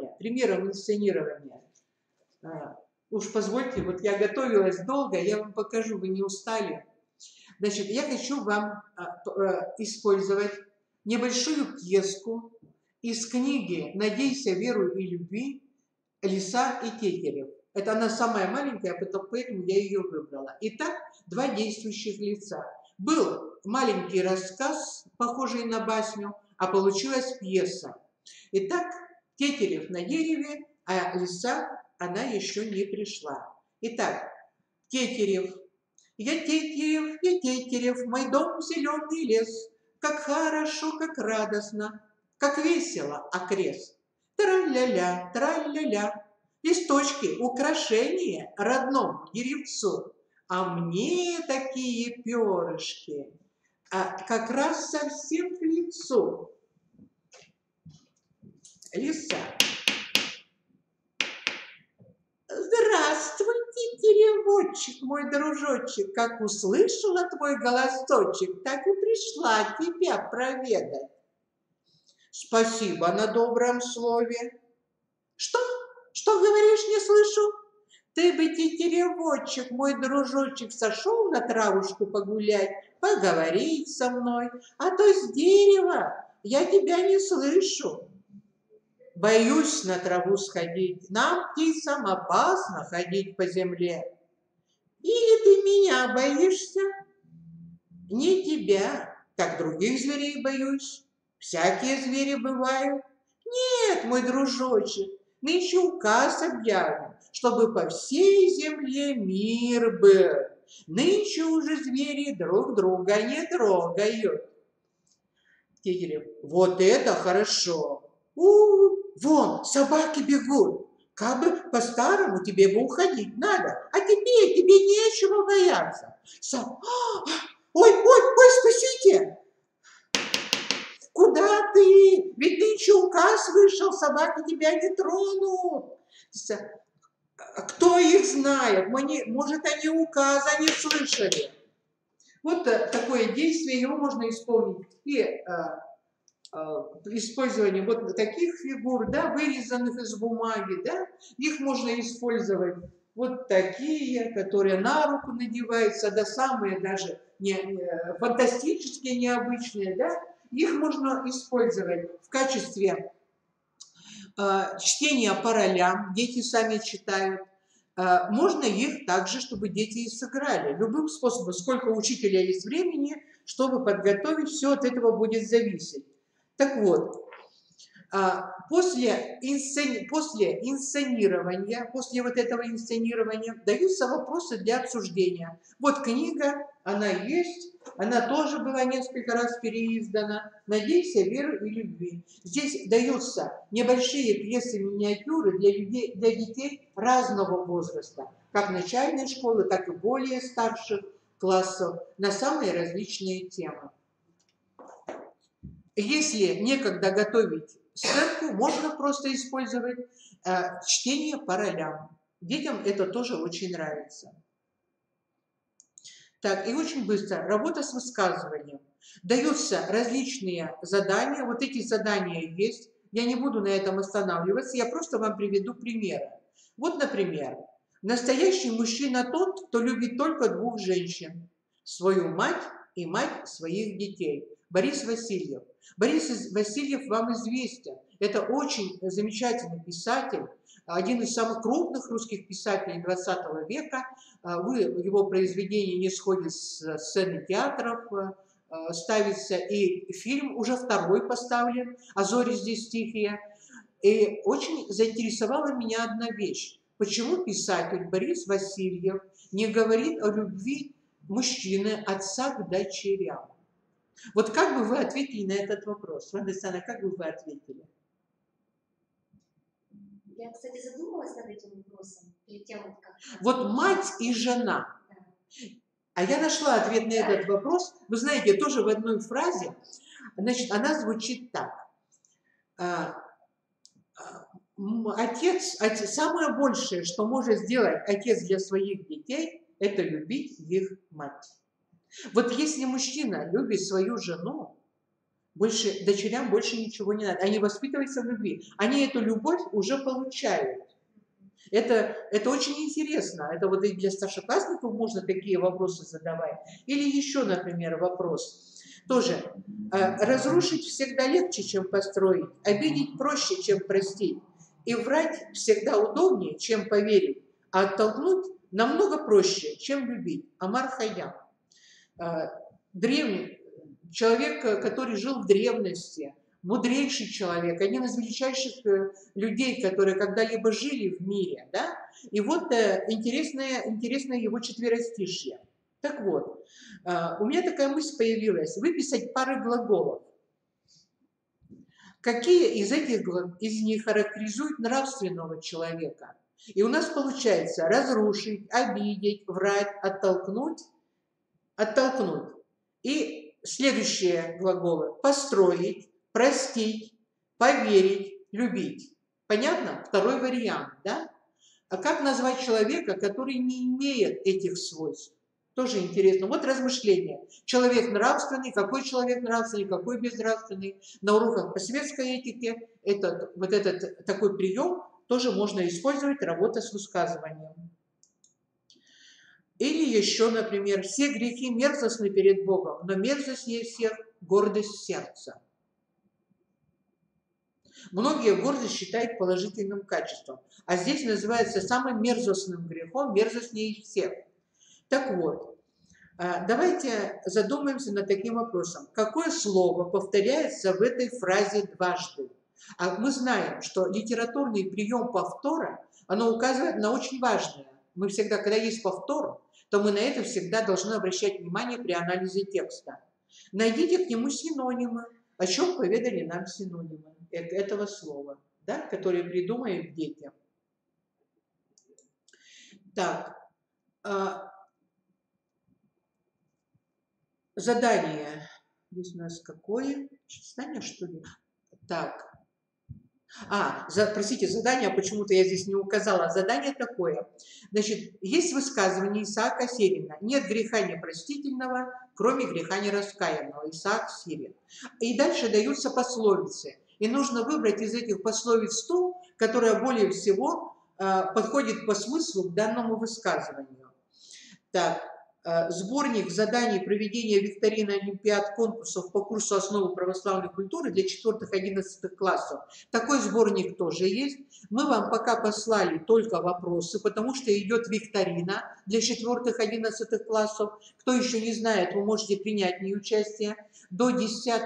уж позвольте, вот я готовилась долго, я вам покажу, вы не устали. Значит, я хочу вам использовать небольшую пьеску из книги «Надейся, веруй и люби» Лиса и Тетерев. Это она самая маленькая, поэтому я ее выбрала. Итак, два действующих лица. Был маленький рассказ, похожий на басню, а получилась пьеса. Итак, Тетерев на дереве, а лиса, она еще не пришла. Итак, Тетерев. Я Тетерев, мой дом зеленый лес. Как хорошо, как радостно, как весело окрест. Тра-ля-ля, тра-ля-ля. Листочки, украшения родному деревцу. А мне такие перышки, как раз совсем к лицу. Лиса. Здравствуйте, деревочек, мой дружочек, как услышала твой голосочек, так и пришла тебя проведать. Спасибо на добром слове. Что? Что говоришь, не слышу? Ты бы, тетеревочек, мой дружочек, сошел на травушку погулять, поговорить со мной, а то с дерева я тебя не слышу. Боюсь на траву сходить, нам, птицам, опасно ходить по земле. Или ты меня боишься? Не тебя, как других зверей боюсь. Всякие звери бывают. Нет, мой дружочек, нынче указ объявлен, чтобы по всей земле мир был. Нынче уже звери друг друга не трогают. Тетерев, вот это хорошо. Вон, собаки бегут. Как бы по-старому тебе бы уходить надо, а тебе нечего бояться. Ой, спасите! Куда ты? Ведь нынче указ вышел, собаки тебя не тронут. Кто их знает? Может, они указа не слышали. Вот такое действие, его можно исполнить и использование вот таких фигур, да, вырезанных из бумаги, да, их можно использовать вот такие, которые на руку надеваются, да, самые даже фантастические, необычные, да, их можно использовать в качестве Чтение по ролям, дети сами читают. Можно их также, чтобы дети и сыграли. Любым способом, сколько у учителя есть времени, чтобы подготовить, все от этого будет зависеть. Так вот, после инсценирования, после вот этого инсценирования даются вопросы для обсуждения. Вот книга, она есть, она тоже была несколько раз переиздана. «Надейся, веры и любви». Здесь даются небольшие пьесы-миниатюры для детей разного возраста, как начальной школы, так и более старших классов, на самые различные темы. Если некогда готовить сценку, можно просто использовать чтение по ролям. Детям это тоже очень нравится. Так, и очень быстро. Работа с высказыванием. Даются различные задания. Вот эти задания есть. Я не буду на этом останавливаться, я просто вам приведу примеры. Вот, например, настоящий мужчина тот, кто любит только двух женщин. Свою мать и мать своих детей. Борис Васильев. Борис Васильев вам известен. Это очень замечательный писатель, один из самых крупных русских писателей 20 века. Его произведения не сходят с сцены театров, ставится и фильм, уже второй поставлен, «А зори здесь тихие». И очень заинтересовала меня одна вещь. Почему писатель Борис Васильев не говорит о любви мужчины, отца к дочерям? Вот как бы вы ответили на этот вопрос? Ванда Александровна, как бы вы ответили? Я, кстати, задумалась над этим вопросом перед тем, как... Вот мать и жена. А я нашла ответ на этот вопрос. Вы знаете, тоже в одной фразе. Значит, она звучит так. Отец, самое большее, что может сделать отец для своих детей, это любить их мать. Вот если мужчина любит свою жену, дочерям больше ничего не надо. Они воспитываются в любви. Они эту любовь уже получают. Это очень интересно. Это вот и для старшеклассников можно такие вопросы задавать. Или еще, например, вопрос. Тоже. Разрушить всегда легче, чем построить. Обидеть проще, чем простить. И врать всегда удобнее, чем поверить. А оттолкнуть намного проще, чем любить. Омар Хайям. Древний человек, который жил в древности, мудрейший человек, один из величайших людей, которые когда-либо жили в мире, да? И вот интересное его четверостишье. Так вот, у меня такая мысль появилась: выписать пары глаголов. Какие из них характеризуют нравственного человека? И у нас получается разрушить, обидеть, врать, оттолкнуть. И следующие глаголы: построить, простить, поверить, любить. Понятно? Второй вариант, да? А как назвать человека, который не имеет этих свойств? Тоже интересно. Вот размышления. Человек нравственный, какой безнравственный. На уроках по светской этике этот такой прием тоже можно использовать, работа с высказыванием. Или еще, например, все грехи мерзостны перед Богом, но мерзостнее всех гордость сердца. Многие гордость считают положительным качеством, а здесь называется самым мерзостным грехом, мерзостнее всех. Так вот, давайте задумаемся над таким вопросом. Какое слово повторяется в этой фразе дважды? А мы знаем, что литературный прием повтора, оно указывает на очень важное. Мы всегда, когда есть повтор, то мы на это всегда должны обращать внимание при анализе текста. Найдите к нему синонимы. О чем поведали нам синонимы этого слова, да, которые придумают дети. Так, задание. Здесь у нас какое? Задание, что ли? Так. Простите, задание, почему-то я здесь не указала. Задание такое. Значит, есть высказывание Исаака Сирина: нет греха непростительного, кроме греха нераскаянного. Исаак Сирин. И дальше даются пословицы. И нужно выбрать из этих пословиц ту, которая более всего подходит по смыслу к данному высказыванию. Так, сборник заданий проведения викторин, олимпиад, конкурсов по курсу «Основы православной культуры» для 4-11 классов. Такой сборник тоже есть. Мы вам пока послали только вопросы, потому что идет викторина для 4-11 классов. Кто еще не знает, вы можете принять в ней участие. До 10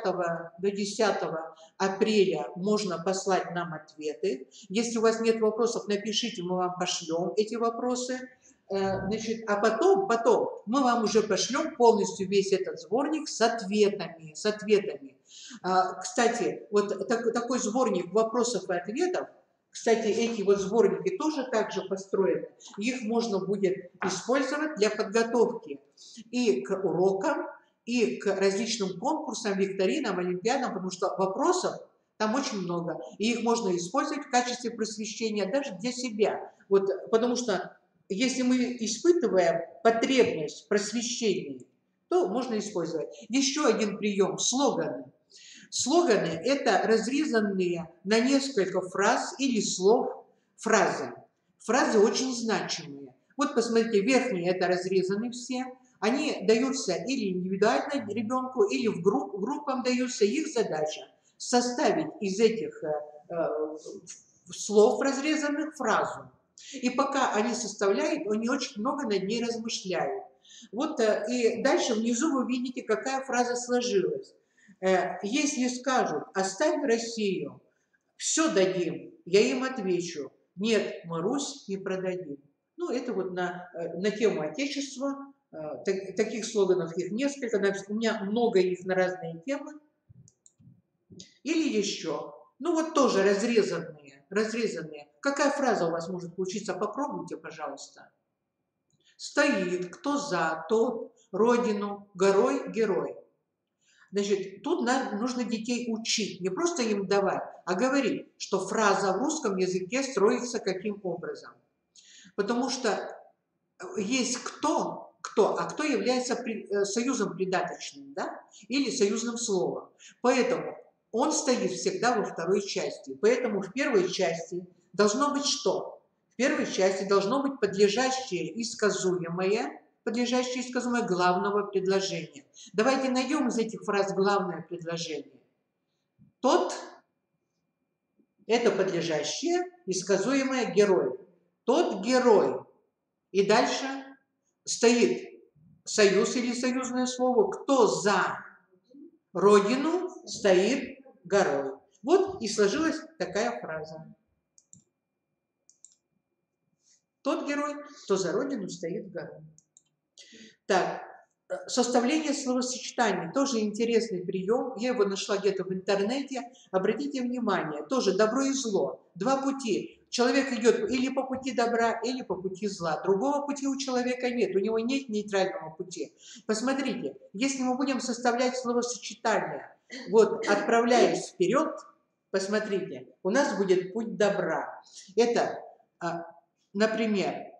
апреля можно послать нам ответы. Если у вас нет вопросов, напишите, мы вам пошлем эти вопросы. Значит, а потом мы вам уже пошлем полностью весь этот сборник с ответами. Кстати, вот такой сборник вопросов и ответов, кстати, эти вот сборники тоже также построены. Их можно будет использовать для подготовки и к урокам, и к различным конкурсам, викторинам, олимпиадам, потому что вопросов там очень много. И их можно использовать в качестве просвещения даже для себя. Вот, потому что если мы испытываем потребность в просвещении, то можно использовать. Еще один прием – слоганы. Слоганы – это разрезанные на несколько фраз или слов фразы. Фразы очень значимые. Вот посмотрите, верхние – это разрезаны все. Они даются или индивидуально ребенку, или в группам даются. Их задача – составить из этих слов разрезанных фразу. И пока они составляют, они очень много над ней размышляют. Вот и дальше внизу вы видите, какая фраза сложилась. Если скажут «оставь Россию, все дадим», я им отвечу «нет, мы Русь не продадим». Ну, это вот на тему Отечества. Таких слоганов их несколько. У меня много их на разные темы. Или еще. Ну, вот тоже разрезанные. Какая фраза у вас может получиться? Попробуйте, пожалуйста. Стоит, кто за, тот, родину, горой, герой. Значит, тут нам нужно детей учить, не просто им давать, а говорить, что фраза в русском языке строится каким образом. Потому что есть кто является союзом придаточным, да? Или союзным словом. Поэтому он стоит всегда во второй части. Поэтому в первой части должно быть что? В первой части должно быть подлежащее и сказуемое главного предложения. Давайте найдем из этих фраз главное предложение. Тот – это подлежащее и сказуемое герой. Тот герой. И дальше стоит союз или союзное слово. Кто за родину, стоит горой. Вот и сложилась такая фраза. Тот герой, кто за родину, стоит горой. Так, составление словосочетаний, тоже интересный прием. Я его нашла где-то в интернете. Обратите внимание, тоже добро и зло. Два пути. Человек идет или по пути добра, или по пути зла. Другого пути у человека нет, у него нет нейтрального пути. Посмотрите, если мы будем составлять словосочетания, вот отправляясь вперед, посмотрите, у нас будет путь добра. Это, например,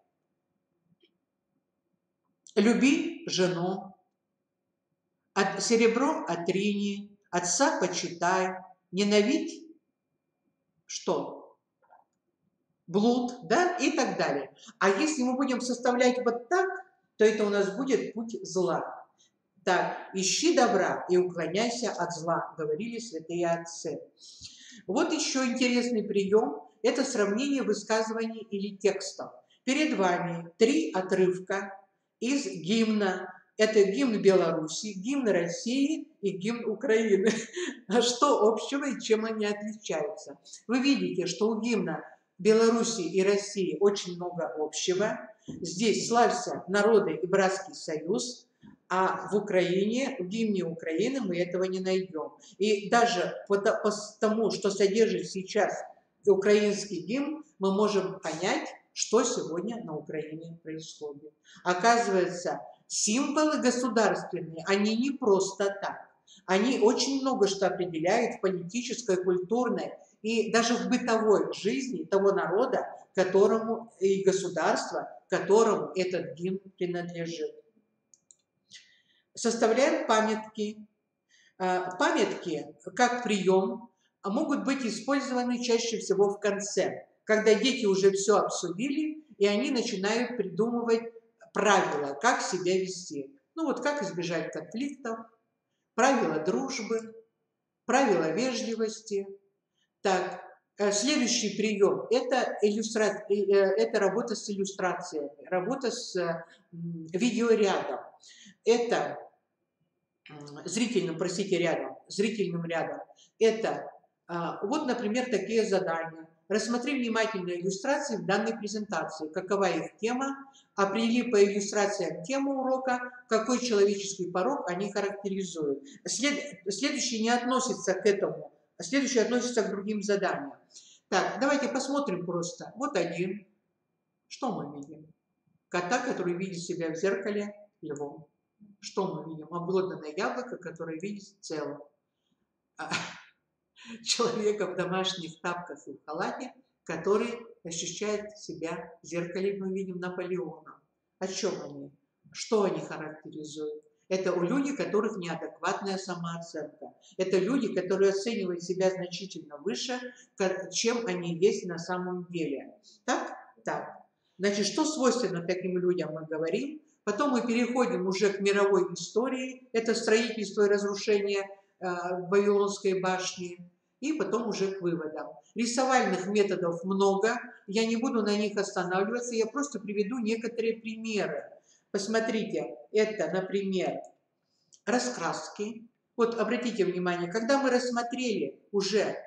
люби жену, серебро отрини, отца почитай, ненавидь что? Блуд, да, и так далее. А если мы будем составлять вот так, то это у нас будет путь зла. Так, ищи добра и уклоняйся от зла, говорили святые отцы. Вот еще интересный прием – это сравнение высказываний или текстов. Перед вами 3 отрывка из гимна. Это гимн Беларуси, гимн России и гимн Украины. Что общего и чем они отличаются? Вы видите, что у гимна Беларуси и России очень много общего. Здесь славься народы и братский союз, а в Украине, в гимне Украины мы этого не найдем. И даже по тому, что содержит сейчас украинский гимн, мы можем понять, что сегодня на Украине происходит. Оказывается, символы государственные, они не просто так. Они очень много что определяют в политической, культурной и даже в бытовой жизни того народа, которому и государства, которому этот гимн принадлежит. Составляем памятки. Памятки, как прием, могут быть использованы чаще всего в конце, когда дети уже все обсудили, и они начинают придумывать правила, как себя вести. Ну вот как избежать конфликтов, правила дружбы, правила вежливости. Так, следующий прием – это работа с иллюстрациями, работа с видеорядом. Это зрительным рядом. Это вот, например, такие задания. Рассмотри внимательно иллюстрации в данной презентации. Какова их тема? Определи по иллюстрациям тему урока, какой человеческий порог они характеризуют. Следующий не относится к этому, а следующий относится к другим заданиям. Так, давайте посмотрим просто. Вот один. Что мы видим? Кота, который видит себя в зеркале львом. Что мы видим? Обглоданное яблоко, которое видит целым. Человека в домашних тапках и в халате, который ощущает себя в зеркале, мы видим Наполеона. О чем они? Что они характеризуют? Это люди, у которых неадекватная самооценка. Это люди, которые оценивают себя значительно выше, чем они есть на самом деле. Так? Так. Значит, что свойственно таким людям, мы говорим. Потом мы переходим уже к мировой истории. Это строительство и разрушение Вавилонской башни. И потом уже к выводам. Рисовальных методов много. Я не буду на них останавливаться. Я просто приведу некоторые примеры. Посмотрите, это, например, раскраски. Вот обратите внимание, когда мы рассмотрели уже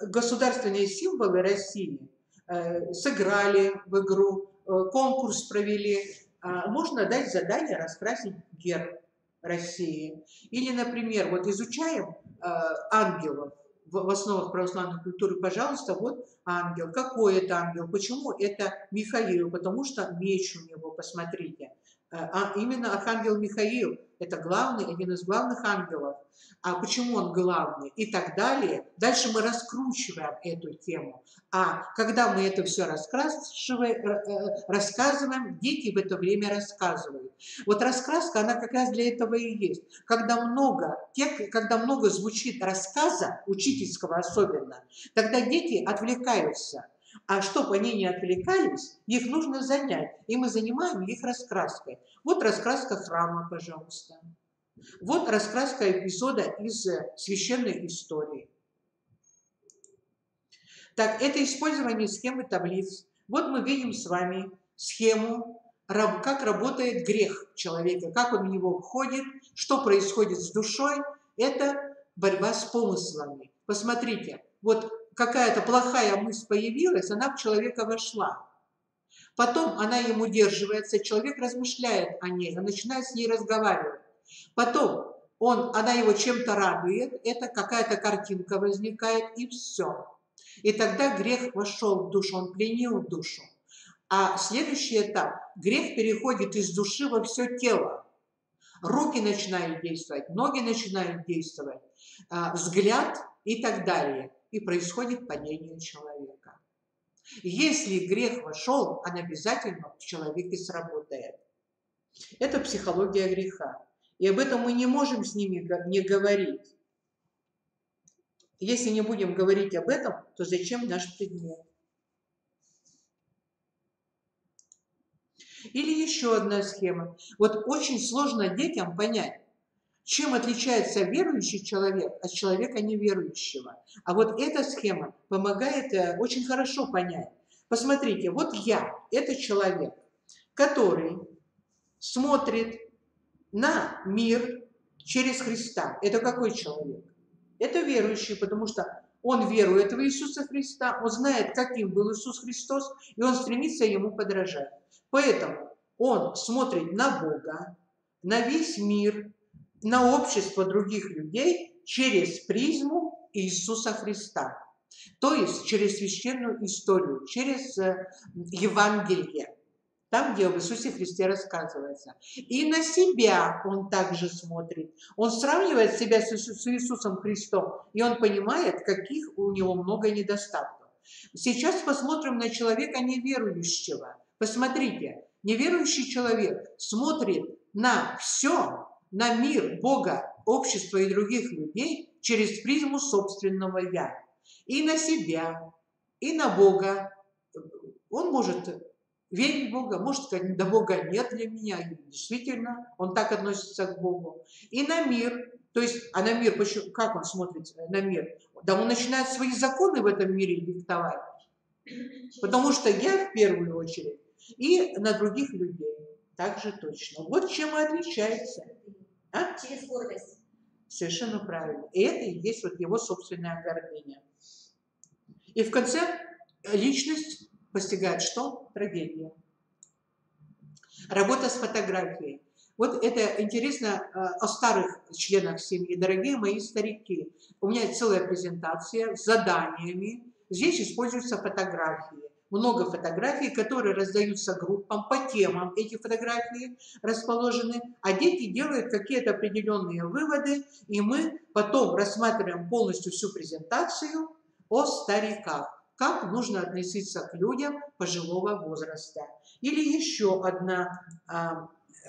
государственные символы России, сыграли в игру, конкурс провели, можно дать задание раскрасить герб России. Или, например, вот изучаем ангелов в основах православной культуры, пожалуйста, вот ангел. Какой это ангел? Почему это Михаил? Потому что меч у него, посмотрите. Именно архангел Михаил – это один из главных ангелов. А почему он главный? И так далее. Дальше мы раскручиваем эту тему. А когда мы это все рассказываем, дети в это время рассказывают. Вот раскраска, она как раз для этого и есть. Когда много звучит рассказа, учительского особенно, тогда дети отвлекаются. А чтобы они не отвлекались, их нужно занять. И мы занимаем их раскраской. Вот раскраска храма, пожалуйста. Вот раскраска эпизода из священной истории. Так, это использование схемы таблиц. Вот мы видим с вами схему, как работает грех человека, как он в него входит, что происходит с душой. Это борьба с помыслами. Посмотрите, вот какая-то плохая мысль появилась, она в человека вошла. Потом она ему удерживается, человек размышляет о ней, он начинает с ней разговаривать. Потом она его чем-то радует, это какая-то картинка возникает, и все. И тогда грех вошел в душу, он пленил душу. А следующий этап, грех переходит из души во все тело. Руки начинают действовать, ноги начинают действовать, взгляд и так далее. И происходит падение человека. Если грех вошел, он обязательно в человеке сработает. Это психология греха. И об этом мы не можем с ними не говорить. Если не будем говорить об этом, то зачем наш предмет? Или еще одна схема. Вот очень сложно детям понять, чем отличается верующий человек от человека неверующего. А вот эта схема помогает очень хорошо понять. Посмотрите, вот я, это человек, который смотрит на мир через Христа. Это какой человек? Это верующий, потому что он верует в Иисуса Христа, он знает, каким был Иисус Христос, и он стремится ему подражать. Поэтому он смотрит на Бога, на весь мир, на общество других людей через призму Иисуса Христа. То есть через священную историю, через Евангелие, там, где об Иисусе Христе рассказывается. И на себя он также смотрит. Он сравнивает себя с Иисусом Христом, и он понимает, каких у него много недостатков. Сейчас посмотрим на человека неверующего. Посмотрите, неверующий человек смотрит на все, на мир, Бога, общество и других людей через призму собственного «я». И на себя, и на Бога. Он может верить в Бога, может сказать, да Бога нет для меня, и действительно, он так относится к Богу. И на мир, то есть, а на мир, как он смотрит на мир? Да он начинает свои законы в этом мире диктовать, потому что я в первую очередь, и на других людей также точно. Вот чем и отличается. А? Через гордость. Совершенно правильно. И это и есть вот его собственное гордыня. И в конце личность постигает что? Трагедия. Работа с фотографией. Вот это интересно о старых членах семьи. Дорогие мои старики, у меня целая презентация с заданиями. Здесь используются фотографии. Много фотографий, которые раздаются группам по темам. Эти фотографии расположены, а дети делают какие-то определенные выводы, и мы потом рассматриваем полностью всю презентацию о стариках. Как нужно относиться к людям пожилого возраста. Или еще одна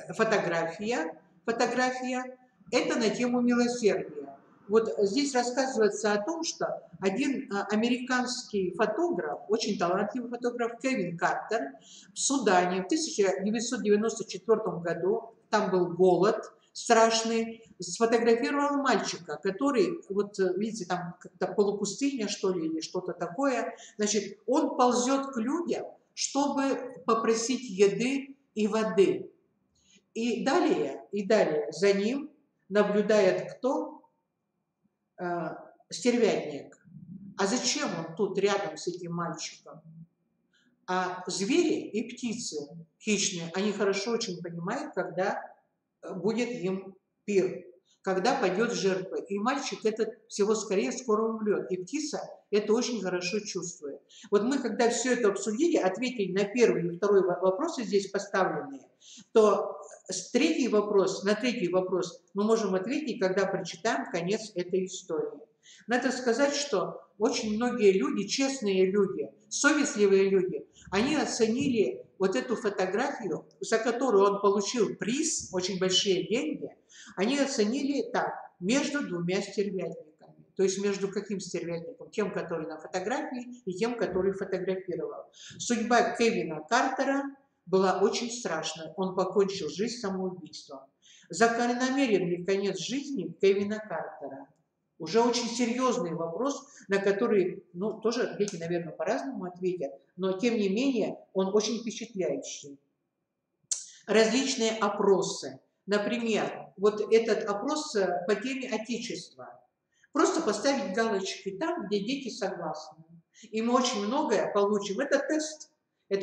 фотография. Это на тему милосердия. Вот здесь рассказывается о том, что один американский фотограф, очень талантливый фотограф Кевин Картер в Судане в 1994 году, там был голод страшный, сфотографировал мальчика, который, вот видите, там как-то полупустыня, что ли, или что-то такое. Значит, он ползет к людям, чтобы попросить еды и воды. И далее за ним наблюдает кто? Стервятник. А зачем он тут рядом с этим мальчиком? А звери и птицы хищные, они хорошо очень понимают, когда будет им пир, когда пойдет жертва. И мальчик этот всего скорее скоро умрет. И птица это очень хорошо чувствует. Вот мы, когда все это обсудили, ответили на первый и второй вопросы здесь поставленные, то на третий вопрос мы можем ответить, когда прочитаем конец этой истории. Надо сказать, что очень многие люди, честные люди, совестливые люди, они оценили вот эту фотографию, за которую он получил приз, очень большие деньги, они оценили так, между двумя стервятниками. То есть между каким стервятником? Тем, который на фотографии, и тем, который фотографировал. Судьба Кевина Картера была очень страшная. Он покончил жизнь самоубийством. Закономерен ли конец жизни Кевина Картера? Уже очень серьезный вопрос, на который, ну, тоже дети, наверное, по-разному ответят, но, тем не менее, он очень впечатляющий. Различные опросы. Например, вот этот опрос по теме Отечества. Просто поставить галочки там, где дети согласны. И мы очень многое получим. Это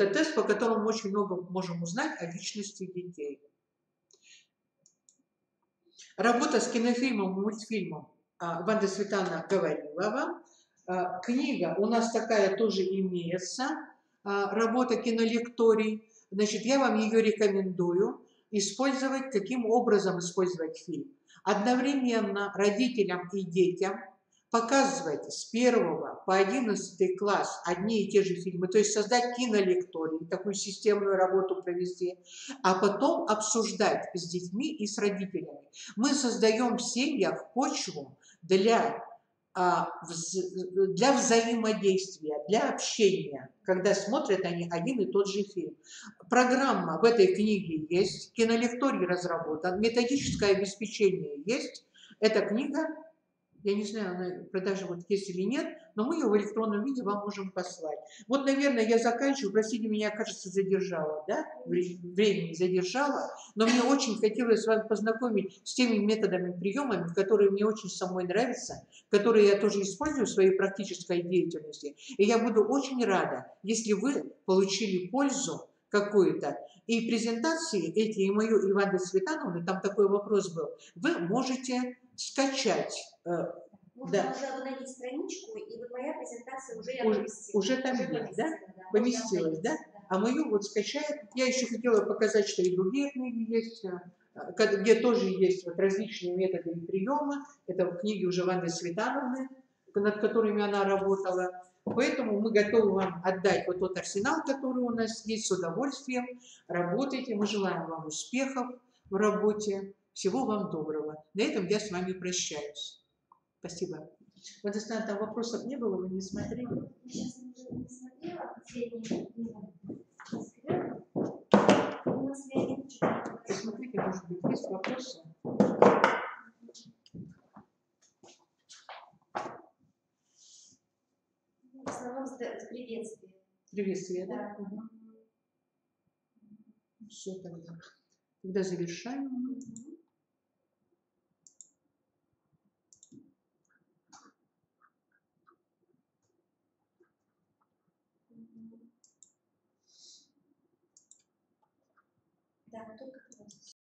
тест, по которому мы очень много можем узнать о личности детей. Работа с кинофильмом и мультфильмом. Ванда Светлана говорила вам. Книга у нас такая тоже имеется. Работа кинолекторий. Значит, я вам ее рекомендую использовать. Каким образом использовать фильм? Одновременно родителям и детям показывать с 1 по 11 класс одни и те же фильмы, то есть создать кинолекторий, такую системную работу провести, а потом обсуждать с детьми и с родителями. Мы создаем в семьях почву для взаимодействия, для общения, когда смотрят они один и тот же фильм. Программа в этой книге есть, кинолекторий разработан, методическое обеспечение есть. Эта книга, я не знаю, она в продаже вот есть или нет, но мы ее в электронном виде вам можем послать. Вот, наверное, я заканчиваю. Простите меня, кажется, задержала, да? Времени задержала. Но мне очень хотелось вас познакомить с теми методами, приемами, которые мне очень самой нравятся, которые я тоже использую в своей практической деятельности. И я буду очень рада, если вы получили пользу какую-то. И презентации эти, и мою, и Ванды Светлановны, там такой вопрос был, вы можете скачать. Можно уже обновить страничку, и вот моя презентация уже я поместила. Уже там есть, да? Поместилась, да? А мою вот скачают. Я еще хотела показать, что и другие книги есть, где тоже есть вот различные методы и приемы. Это книги уже Ванды Светлановны, над которыми она работала. Поэтому мы готовы вам отдать вот тот арсенал, который у нас есть, с удовольствием. Работайте. Мы желаем вам успехов в работе. Всего вам доброго. На этом я с вами прощаюсь. Спасибо. Вот если там вопросов не было, вы не смотрели? Я сейчас не смотрела, последние Приветствие, да? Да. Все тогда. Тогда завершаем. Мгм. Мгм. Да, только